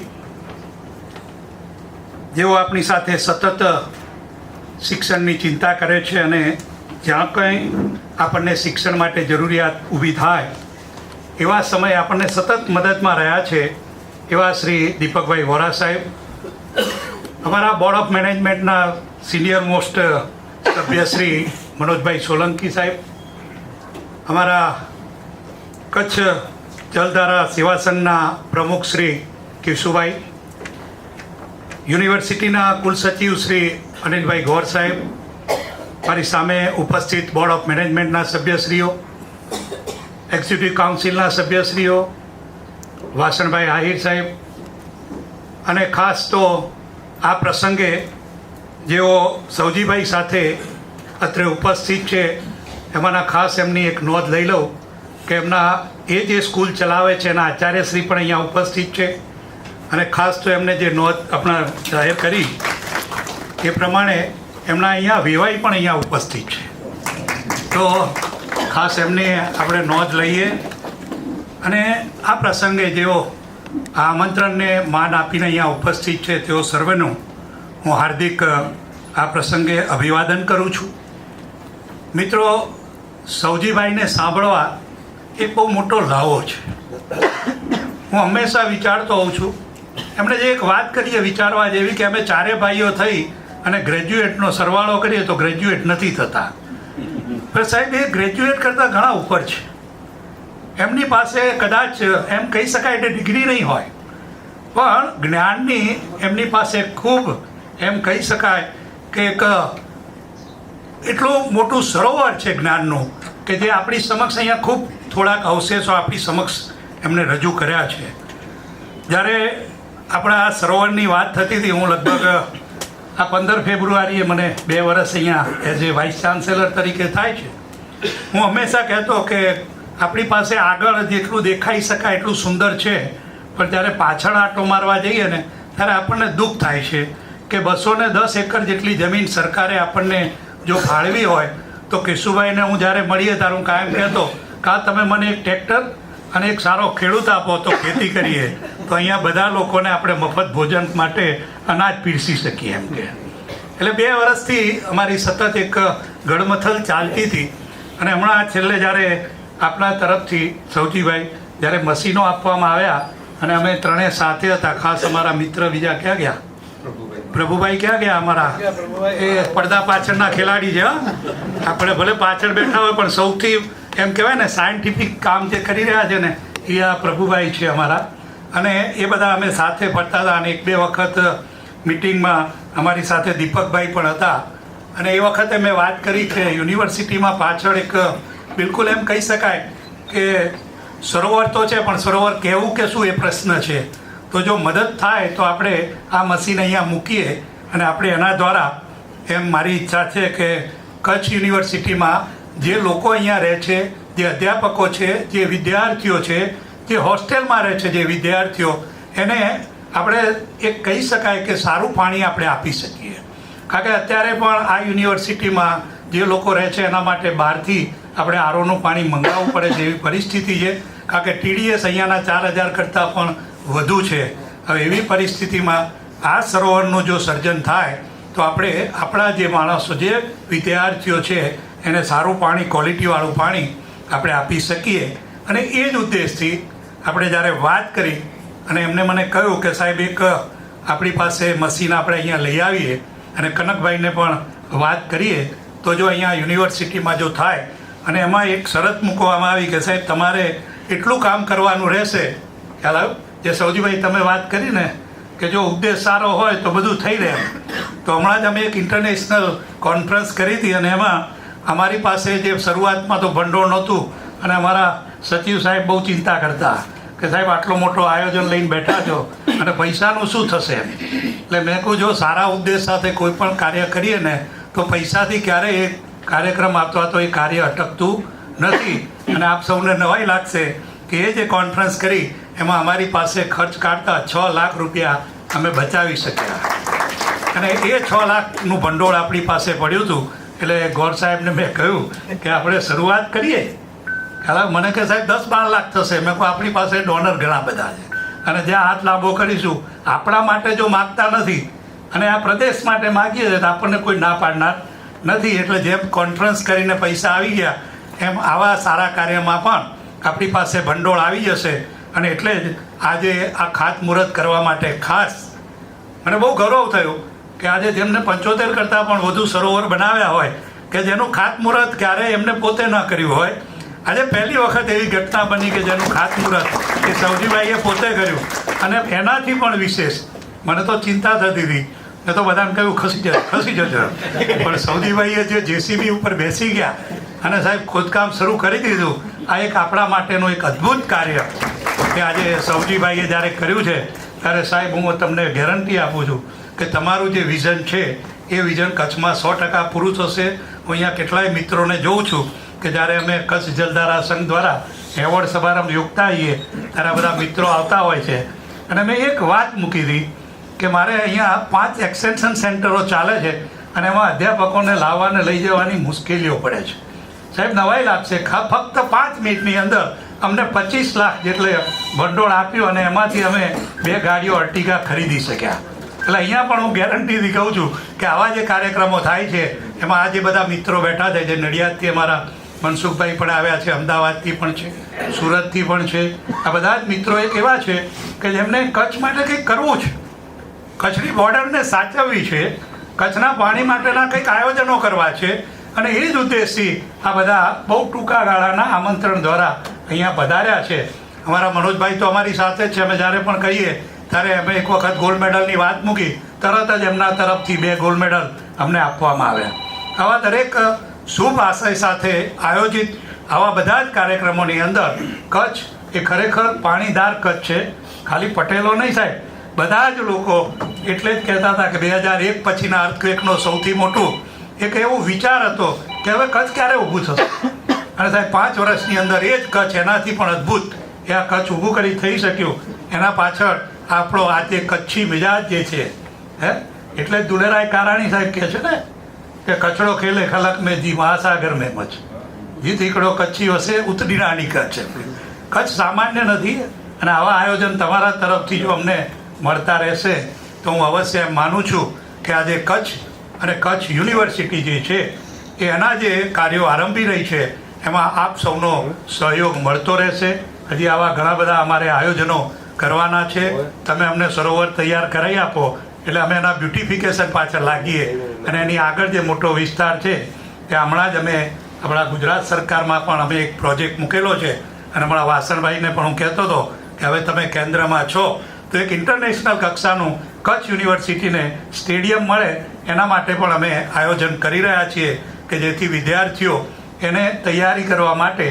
જેઓ આપણી સાથે સતત શિક્ષણની ચિંતા કરે છે અને જ્યાં કંઈ આપણને શિક્ષણ માટે જરૂરિયાત ઊભી થાય એવા સમયે આપણને સતત મદદમાં રહ્યા છે એવા શ્રી દીપકભાઈ વોરા સાહેબ, અમારા બોર્ડ ઓફ મેનેજમેન્ટના સિનિયર મોસ્ટ સભ્ય શ્રી મનોજભાઈ સોલંકી સાહેબ, અમારા કચ્છ જલધારા સેવા સંઘના પ્રમુખ શ્રી કેશુભાઈ, યુનિવર્સિટીના કુલસચિવ શ્રી અનિલભાઈ ગોર સાહેબ, મારી સામે ઉપસ્થિત બોર્ડ ઓફ મેનેજમેન્ટના સભ્યશ્રીઓ, એક્ઝિક્યુટિવ કાઉન્સિલના સભ્યશ્રીઓ, વાસણભાઈ આહિર સાહેબ, અને ખાસ તો આ પ્રસંગે જેઓ સૌજીભાઈ સાથે અત્રે ઉપસ્થિત છે એમાંના ખાસ એમની એક નોંધ લઈ લઉં કે એમના જે સ્કૂલ ચલાવે છે એના આચાર્યશ્રી પણ અહીંયા ઉપસ્થિત છે. અને ખાસ તો એમને જે નોંધ આપણા જાહેર કરી એ પ્રમાણે એમના અહીંયા વેવાઈ પણ અહીંયા ઉપસ્થિત છે. તો ખાસ એમને આપણે નોંધ લઈએ અને આ પ્રસંગે જેઓ આ આમંત્રણને માન આપીને અહીંયા ઉપસ્થિત છે તેઓ સર્વેનું હું હાર્દિક આ પ્રસંગે અભિવાદન કરું છું. મિત્રો, સૌજીભાઈને સાંભળવા એ બહુ મોટો લાવો છે. હું હંમેશા વિચારતો હોઉં છું, એમણે જે એક વાત કરીએ વિચારવા જેવી કે અમે ચારે ભાઈઓ થઈ અને ગ્રેજ્યુએટનો સરવાળો કરીએ તો ગ્રેજ્યુએટ નથી થતા. પણ સાહેબ એ ગ્રેજ્યુએટ કરતાં ઘણા ઉપર છે. એમની પાસે કદાચ એમ કહી શકાય કે ડિગ્રી નહીં હોય, પણ જ્ઞાનની એમની પાસે ખૂબ એમ કહી શકાય કે એક એટલું મોટું સરોવર છે જ્ઞાનનું કે જે આપણી સમક્ષ અહીંયા ખૂબ થોડાક અવશેષો આપણી સમક્ષ એમને રજૂ કર્યા છે. જ્યારે આપણા આ સરોવરની વાત થતી હતી, હું લગભગ આ 15 ફેબ્રુઆરીએ મને 2 વર્ષ અહીંયા એઝ એ વાઇસ ચાન્સેલર તરીકે થાય છે. હું હંમેશા કહેતો કે આપણી પાસે આગળ જેટલું દેખાઈ શકાય એટલું સુંદર છે, પણ જ્યારે પાછળ આંટો મારવા જઈએ ને ત્યારે આપણને દુઃખ થાય છે કે 210 એકર જેટલી જમીન સરકારે આપણને જો ફાળવી હોય તો કેશુભાઈને હું જ્યારે મળીએ ત્યારે હું કાયમ કહેતો કે તમે મને એક ટ્રેક્ટર અને એક સારો ખેડૂત આપો તો ખેતી કરીએ, તો અહીંયા બધા લોકોને આપણે મફત ભોજન માટે અનાજ પીરસી શકીએ એમ કે. એટલે 2 વર્ષથી અમારી સતત એક ગડમથલ ચાલતી હતી. અને હમણાં છેલ્લે જ્યારે આપણા તરફથી સૌજીભાઈ જ્યારે મશીનો આપવામાં આવ્યા અને અમે ત્રણેય સાથે હતા, ખાસ અમારા મિત્ર બીજા ક્યાં ગયા, પ્રભુભાઈ ક્યાં ગયા અમારા, એ પડદા પાછળના ખેલાડી છે. આપણે ભલે પાછળ બેઠા હોય પણ સૌથી એમ કહેવાય ને સાયન્ટિફિક કામ જે કરી રહ્યા છે ને એ આ પ્રભુભાઈ છે અમારા. અને એ બધા અમે સાથે ફરતા હતા. અને 1-2 વખત મિટિંગમાં અમારી સાથે દીપકભાઈ પણ હતા. અને એ વખતે મેં વાત કરી કે યુનિવર્સિટીમાં પાછળ એક બિલકુલ એમ કહી શકાય કે સરોવર તો છે પણ સરોવર કહેવું કે શું એ પ્રશ્ન છે. તો જો મદદ થાય તો આપણે આ મશીન અહીંયા મૂકીએ અને આપણે એના દ્વારા એમ મારી ઈચ્છા છે કે કચ્છ યુનિવર્સિટીમાં જે લોકો અહીંયા રહે છે, જે અધ્યાપકો છે, જે વિદ્યાર્થીઓ છે, જે હોસ્ટેલમાં રહે છે જે વિદ્યાર્થીઓ, એને આપણે એક કહી શકાય કે સારું પાણી આપણે આપી શકીએ. કારણ કે અત્યારે પણ આ યુનિવર્સિટીમાં જે લોકો રહે છે એના માટે બહારથી આપણે આરઓનું પાણી મંગાવવું પડે છે એવી પરિસ્થિતિ છે. કારણ કે TDS અહીંયાના 4000 કરતાં પણ વધુ છે. હવે એવી પરિસ્થિતિમાં આ સરોવરનું જો સર્જન થાય તો આપણે આપણા જે માણસો, જે વિદ્યાર્થીઓ છે એને સારું પાણી, ક્વોલિટીવાળું પાણી આપણે આપી શકીએ. અને એ જ ઉદ્દેશથી આપણે જ્યારે વાત કરી અને એમને મને કહ્યું કે સાહેબ એક આપણી પાસે મશીન આપણે અહીંયા લઈ આવીએ અને કનકભાઈને પણ વાત કરીએ તો જો અહીંયા યુનિવર્સિટીમાં જો થાય અને એમાં એક શરત મૂકવામાં આવી કે સાહેબ તમારે એટલું કામ કરવાનું રહેશે. ખ્યાલ આવ્યો? જે સૌજીભાઈ તમે વાત કરી ને કે જો ઉદ્દેશ સારો હોય તો બધું થઈ રહે. તો હમણાં જ અમે એક ઇન્ટરનેશનલ કોન્ફરન્સ કરી હતી અને એમાં અમારી પાસે જે શરૂઆતમાં તો ભંડોળ નહોતું અને અમારા સચિવ સાહેબ બહુ ચિંતા કરતા કે સાહેબ આટલો મોટો આયોજન લઈને બેઠા છો અને પૈસાનું શું થશે એમ. એટલે મેં કહું જો સારા ઉદ્દેશ સાથે કોઈ પણ કાર્ય કરીએ ને તો પૈસાથી ક્યારેય એ કાર્યક્રમ આપતો તો એ કાર્ય અટકતું નથી. અને આપ સૌને નવાઈ લાગશે કે એ જે કોન્ફરન્સ કરી એમાં અમારી પાસે ખર્ચ કાઢતા 6 લાખ રૂપિયા અમે બચાવી શક્યા. અને એ 6 લાખનું ભંડોળ આપણી પાસે પડ્યું હતું. એટલે ગોર સાહેબને મેં કહ્યું કે આપણે શરૂઆત કરીએ. મને કે સાહેબ 10-12 લાખ થશે. મેં કહું આપણી પાસે ડોનર ઘણા બધા છે અને જ્યાં હાથ લાંબો કરીશું, આપણા માટે જો માગતા નથી અને આ પ્રદેશ માટે માગીએ તો આપણને કોઈ ના પાડનાર નથી. એટલે જેમ કોન્ફરન્સ કરીને પૈસા આવી ગયા એમ આવા સારા કાર્યમાં પણ આપણી પાસે ભંડોળ આવી જશે. અને એટલે જ આજે આ ખાતમુહૂર્ત કરવા માટે ખાસ મને બહુ ગૌરવ થયું કે આજે જેમને 75 કરતાં પણ વધુ સરોવર બનાવ્યા હોય કે જેનું ખાતમુહૂર્ત ક્યારેય એમને પોતે ન કર્યું હોય, આજે પહેલી વખત એવી ઘટના બની કે જેનું ખાતમુહૂર્ત એ સૌજીભાઈએ પોતે કર્યું. અને એનાથી પણ વિશેષ મને તો ચિંતા થતી હતી. મેં તો બધાને કહ્યું ખસી જજો પણ સૌજીભાઈએ જે JCB ઉપર બેસી ગયા અને સાહેબ ખોદકામ શરૂ કરી દીધું. આ એક આપણા માટેનું એક અદ્ભુત કાર્ય કે આજે સૌજીભાઈએ જ્યારે કર્યું છે ત્યારે સાહેબ હું તમને ગેરંટી આપું છું કે તમારું જે વિઝન છે એ વિઝન કચ્છમાં 100% પૂરું થશે. હું અહીંયા કેટલાય મિત્રોને જોઉં છું કે જ્યારે અમે કચ્છ જલધારા સંઘ દ્વારા એવોર્ડ સમારંભ યોગતા આવીએ ત્યારે બધા મિત્રો આવતા હોય છે. અને મેં એક વાત મૂકી હતી કે મારે અહીંયા 5 એક્સટેન્શન સેન્ટરો ચાલે છે અને એમાં અધ્યાપકોને લાવવાને લઈ જવાની મુશ્કેલીઓ પડે છે. સાહેબ નવાઈ લાગશે, ફક્ત 5 મિનિટની અંદર અમને 25 લાખ જેટલે ભંડોળ આપ્યું અને એમાંથી અમે 2 ગાડીઓ અર્ટિગા ખરીદી શક્યા. એટલે અહીંયા પણ હું ગેરંટીથી કહું છું કે આવા જે કાર્યક્રમો થાય છે એમાં આ જે બધા મિત્રો બેઠા છે, જે નડિયાદથી અમારા મનસુખભાઈ પણ આવ્યા છે, અમદાવાદથી પણ છે, સુરતથી પણ છે, આ બધા જ મિત્રો એક એવા છે કે જેમને કચ્છ માટે કંઈક કરવું છે, કચ્છની બોર્ડરને સાચવવી છે, કચ્છના પાણી માટેના કંઈક આયોજનો કરવા છે. અને એ જ ઉદ્દેશથી આ બધા બહુ ટૂંકા ગાળાના આમંત્રણ દ્વારા અહીંયા પધાર્યા છે. અમારા મનોજભાઈ તો અમારી સાથે જ છે. અમે જ્યારે પણ કહીએ ત્યારે અમે એક વખત ગોલ્ડ મેડલની વાત મૂકી તરત જ એમના તરફથી 2 ગોલ્ડ મેડલ અમને આપવામાં આવ્યા. આવા દરેક શુભ આશય સાથે આયોજિત આવા બધા જ કાર્યક્રમોની અંદર કચ્છ એ ખરેખર પાણીદાર કચ્છ છે. ખાલી પટેલો નહીં સાહેબ, બધા જ લોકો એટલે જ કહેતા હતા કે 2001 પછીના અર્થક્વેકનો સૌથી મોટું એક એવો વિચાર હતો કે હવે કચ્છ ક્યારે ઊભું થશે. અને સાહેબ 5 વર્ષની અંદર એ જ કચ્છ એનાથી પણ અદ્ભુત એ આ કચ્છ ઊભું કરી થઈ શક્યું. એના પાછળ આપણો આજે કચ્છી મિજાજ જે છે એટલે જ દુલેરાય કારાણી સાહેબ કહે છે ને કે કચડો ખેલે ખલક મેં જી મહાસાગર મેં મચ જી દીકડો કચ્છી વસે ઉતરી નાની કચ્છ. કચ્છ સામાન્ય નથી અને આવા આયોજન તમારા તરફથી જો અમને મળતા રહેશે તો હું અવશ્ય એમ માનું છું કે આજે કચ્છ અને કચ્છ યુનિવર્સિટી જે છે એ એના જે કાર્યો આરંભી રહી છે એમાં આપ સૌનો સહયોગ મળતો રહેશે. હજી આવા ઘણા બધા અમારે આયોજનો કરવાના છે. તમે અમને સરોવર તૈયાર કરાવી આપો એટલે અમે એના બ્યુટિફિકેશન પાછળ લાગીએ અને એની આગળ જે મોટો વિસ્તાર છે તે હમણાં જ અમે આપણા ગુજરાત સરકારમાં પણ અમે એક પ્રોજેક્ટ મૂકેલો છે અને હમણાં વાસણભાઈને પણ હું કહેતો હતો કે હવે તમે કેન્દ્રમાં છો તો એક ઇન્ટરનેશનલ કક્ષાનું કચ્છ યુનિવર્સિટીને સ્ટેડિયમ મળે એના માટે પણ અમે આયોજન કરી રહ્યા છીએ કે જેથી વિદ્યાર્થીઓ એને તૈયારી કરવા માટે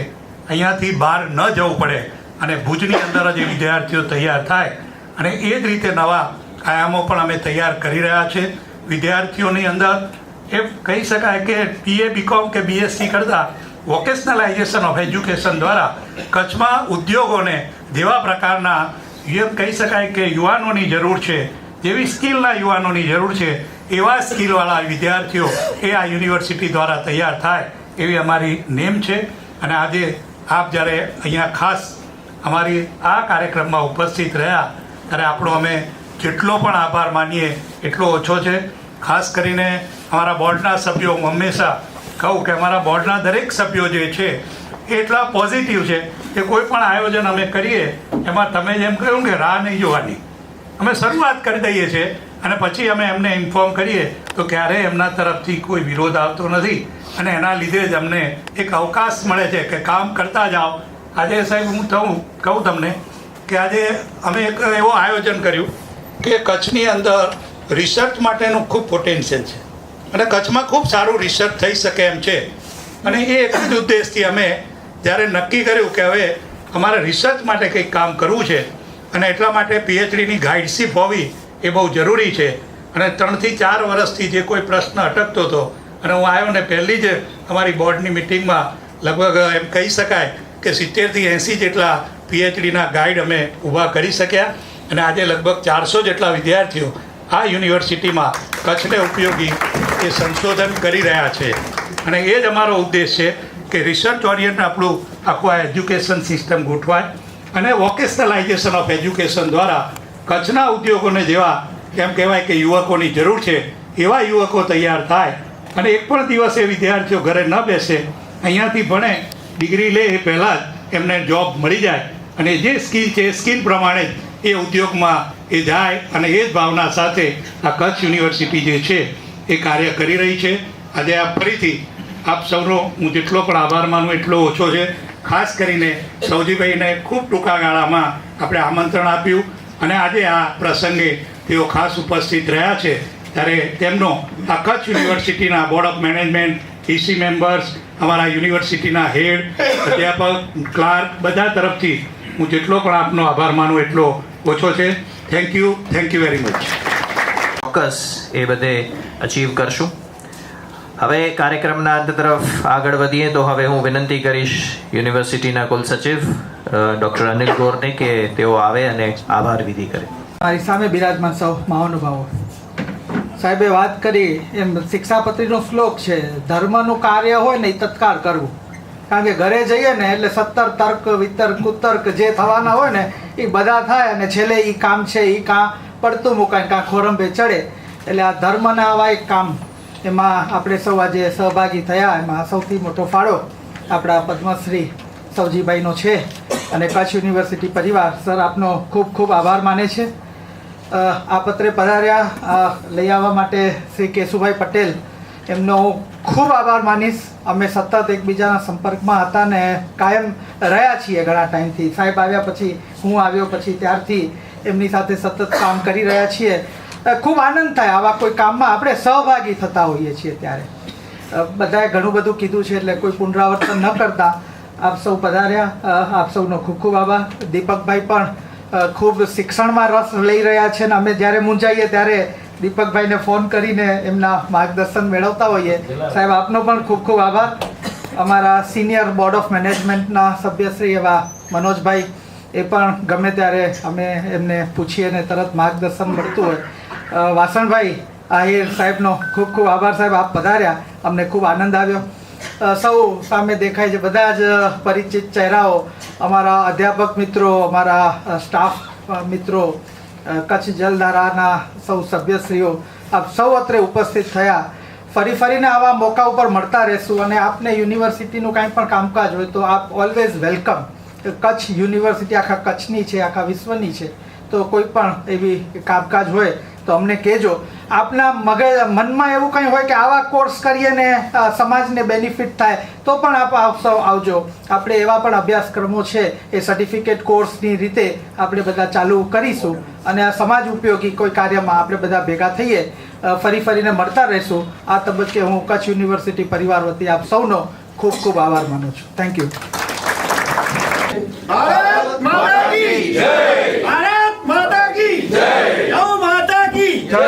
અહીંયાથી બહાર ન જવું પડે અને ભુજની અંદર જ એ વિદ્યાર્થીઓ તૈયાર થાય. અને એ જ રીતે નવા આયામો પણ અમે તૈયાર કરી રહ્યા છે. વિદ્યાર્થીઓની અંદર એ કહી શકાય કે BA BCom કે BSc કરતાં વોકેશનલાઇઝેશન ઓફ એજ્યુકેશન દ્વારા કચ્છમાં ઉદ્યોગોને જેવા પ્રકારના એમ કહી શકાય કે યુવાનોની જરૂર છે, જેવી સ્કિલના યુવાનોની જરૂર છે એવા સ્કિલવાળા વિદ્યાર્થીઓ એ આ યુનિવર્સિટી દ્વારા તૈયાર થાય એવી અમારી નેમ છે. અને આજે આપ જ્યારે અહીંયા ખાસ અમારી આ કાર્યક્રમમાં ઉપસ્થિત રહ્યા ત્યારે આપણો અમે જેટલો પણ આભાર માનીએ એટલો ઓછો છે. ખાસ કરીને અમારા બોર્ડના સભ્યો, હું હંમેશા કહું કે અમારા બોર્ડના દરેક સભ્યો જે છે એ એટલા પોઝિટિવ છે કે કોઈ પણ આયોજન અમે કરીએ એમાં તમે જેમ કહ્યું કે રાહ નહીં જોવાની, અમે શરૂઆત કરી દઈએ છીએ અને પછી અમે એમને ઇન્ફોર્મ કરીએ તો ક્યારેય એમના તરફથી કોઈ વિરોધ આવતો નથી અને એના લીધે જ અમને એક અવકાશ મળે છે કે કામ કરતા જાઓ. આજે સાહેબ હું કહું તમને કે આજે અમે એક એવો આયોજન કર્યું કે કચ્છની અંદર રિસર્ચ માટેનું ખૂબ પોટેન્શિયલ છે અને કચ્છમાં ખૂબ સારું રિસર્ચ થઈ શકે એમ છે. અને એ એક જ ઉદ્દેશથી અમે જ્યારે નક્કી કર્યું કે હવે અમારે રિસર્ચ માટે કંઈક કામ કરવું છે અને એટલા માટે PhDની ગાઈડશીપ હોવી એ બહુ જરૂરી છે. અને 3 થી 4 વર્ષથી જે કોઈ પ્રશ્ન અટકતો હતો અને હું આવ્યો ને પહેલી જ અમારી બોર્ડની મિટિંગમાં લગભગ એમ કહી શકાય કે 70 થી 80 જેટલા PhDના ગાઈડ અમે ઊભા કરી શક્યા અને આજે લગભગ 400 જેટલા વિદ્યાર્થીઓ આ યુનિવર્સિટીમાં કચ્છને ઉપયોગી એ સંશોધન કરી રહ્યા છે. અને એ જ અમારો ઉદ્દેશ છે કે રિસર્ચ ઓરિયન્ટ આપણું આખું આ એજ્યુકેશન સિસ્ટમ ગોઠવાય અને વોકેશનલાઇઝેશન ઓફ એજ્યુકેશન દ્વારા કચ્છના ઉદ્યોગોને જેવા એમ કહેવાય કે યુવકોની જરૂર છે એવા યુવકો તૈયાર થાય અને એક પણ દિવસ એ વિદ્યાર્થીઓ ઘરે ન બેસે, અહીંયાથી ભણે, ડિગ્રી લે એ પહેલાં જ એમને જોબ મળી જાય અને જે સ્કિલ છે એ સ્કિલ પ્રમાણે જ એ ઉદ્યોગમાં એ જાય અને એ જ ભાવના સાથે આ કચ્છ યુનિવર્સિટી જે છે એ કાર્ય કરી રહી છે. આજે આ ફરીથી આપ સૌનો હું જેટલો પણ આભાર માનું એટલો ઓછો છે. ખાસ કરીને સૌજીભાઈને ખૂબ ટૂંકા ગાળામાં આપણે આમંત્રણ આપ્યું અને આજે આ પ્રસંગે તેઓ ખાસ ઉપસ્થિત રહ્યા છે ત્યારે તેમનો આ કચ્છ યુનિવર્સિટીના board of management, EC members, અમારા યુનિવર્સિટીના હેડ, અધ્યાપક, ક્લાર્ક બધા તરફથી હું જેટલો પણ આપનો આભાર માનું એટલો ઓછો છે. Thank you very much. ચોક્કસ એ બધે અચીવ કરશું. હવે કાર્યક્રમના અંત તરફ આગળ વધીએ તો હવે હું વિનંતી કરીશ યુનિવર્સિટીના કુલસચિવ ડૉક્ટર અનિલ ગોરને કે તેઓ આવે અને આભાર વિધિ કરે. મારી સામે બિરાજમાન સૌ મહાનુભાવો, સાહેબે વાત કરી એમ શિક્ષાપત્રીનો શ્લોક છે, ધર્મનું કાર્ય હોય ને એ તત્કાળ કરવું. કારણ કે ઘરે જઈએ ને એટલે 17 તર્ક વિતર્ક કુતર્ક જે થવાના હોય ને એ બધા થાય અને છેલ્લે એ કામ છે એ કાં પડતું મુકાય કાં ખોરંભે ચડે. એટલે આ ધર્મના આવા એક કામ એમાં આપણે સૌ આજે સહભાગી થયા. એમાં સૌથી મોટો ફાળો આપણા પદ્મશ્રી સૌજીભાઈનો છે અને કચ્છ યુનિવર્સિટી પરિવાર સર આપનો ખૂબ ખૂબ આભાર માને છે. આ પત્રે પધાર્યા લઈ આવવા માટે શ્રી કેશુભાઈ પટેલ એમનો હું ખૂબ આભાર માનીશ. અમે સતત એકબીજાના સંપર્કમાં હતા ને કાયમ રહ્યા છીએ ઘણા ટાઈમથી. સાહેબ આવ્યા પછી, હું આવ્યો પછી ત્યારથી એમની સાથે સતત કામ કરી રહ્યા છીએ ખૂબ આનંદ થાય આવા કોઈ કામમાં આપણે સહભાગી થતા હોઈએ છીએ ત્યારે. બધાએ ઘણું બધું કીધું છે એટલે કોઈ પુનરાવર્તન ન કરતા આપ સૌ પધાર્યા, આપ સૌનો ખૂબ ખૂબ આભાર. દીપકભાઈ પણ ખૂબ શિક્ષણમાં રસ લઈ રહ્યા છે ને અમે જ્યારે મૂંઝાઈએ ત્યારે દીપકભાઈને ફોન કરીને એમના માર્ગદર્શન મેળવતા હોઈએ. સાહેબ આપનો પણ ખૂબ ખૂબ આભાર. અમારા સિનિયર બોર્ડ ઓફ મેનેજમેન્ટના સભ્યશ્રી એવા મનોજભાઈ, એ પણ ગમે ત્યારે અમે એમને પૂછીએ ને તરત માર્ગદર્શન મળતું હોય. વાસણભાઈ આહિર સાહેબનો ખૂબ ખૂબ આભાર. સાહેબ આપ પધાર્યા, અમને ખૂબ આનંદ આવ્યો. સૌ સામે દેખાય છે બધા જ પરિચિત ચહેરાઓ, અમારા અધ્યાપક મિત્રો, અમારા સ્ટાફ મિત્રો, કચ્છ જલધારાના સૌ સભ્યશ્રીઓ, આપ સૌ અત્રે ઉપસ્થિત થયા. ફરીને આવા મોકા ઉપર મળતા રહેશું અને આપને યુનિવર્સિટીનું કાંઈ પણ કામકાજ હોય તો આપ ઓલવેઝ વેલકમ. કચ્છ યુનિવર્સિટી આખા કચ્છની છે, આખા વિશ્વની છે, તો કોઈ પણ એવી કામકાજ હોય તો અમને કહેજો. આપના મનમાં એવું કંઈ હોય કે આવા કોર્સ કરીએ ને સમાજને બેનિફિટ થાય તો પણ આપ સૌ આવજો. આપણે એવા પણ અભ્યાસક્રમો છે એ સર્ટિફિકેટ કોર્સની રીતે આપણે બધા ચાલુ કરીશું અને આ સમાજ ઉપયોગી કોઈ કાર્યમાં આપણે બધા ભેગા થઈએ, ફરીને મળતા રહીશું. આ તબક્કે હું કચ્છ યુનિવર્સિટી પરિવાર વતી આપ સૌનો ખૂબ ખૂબ આભાર માનું છું. Thank you. ભારત માતા કી જય. ભારત માતા કી જય. ગૌ માતા કી જય.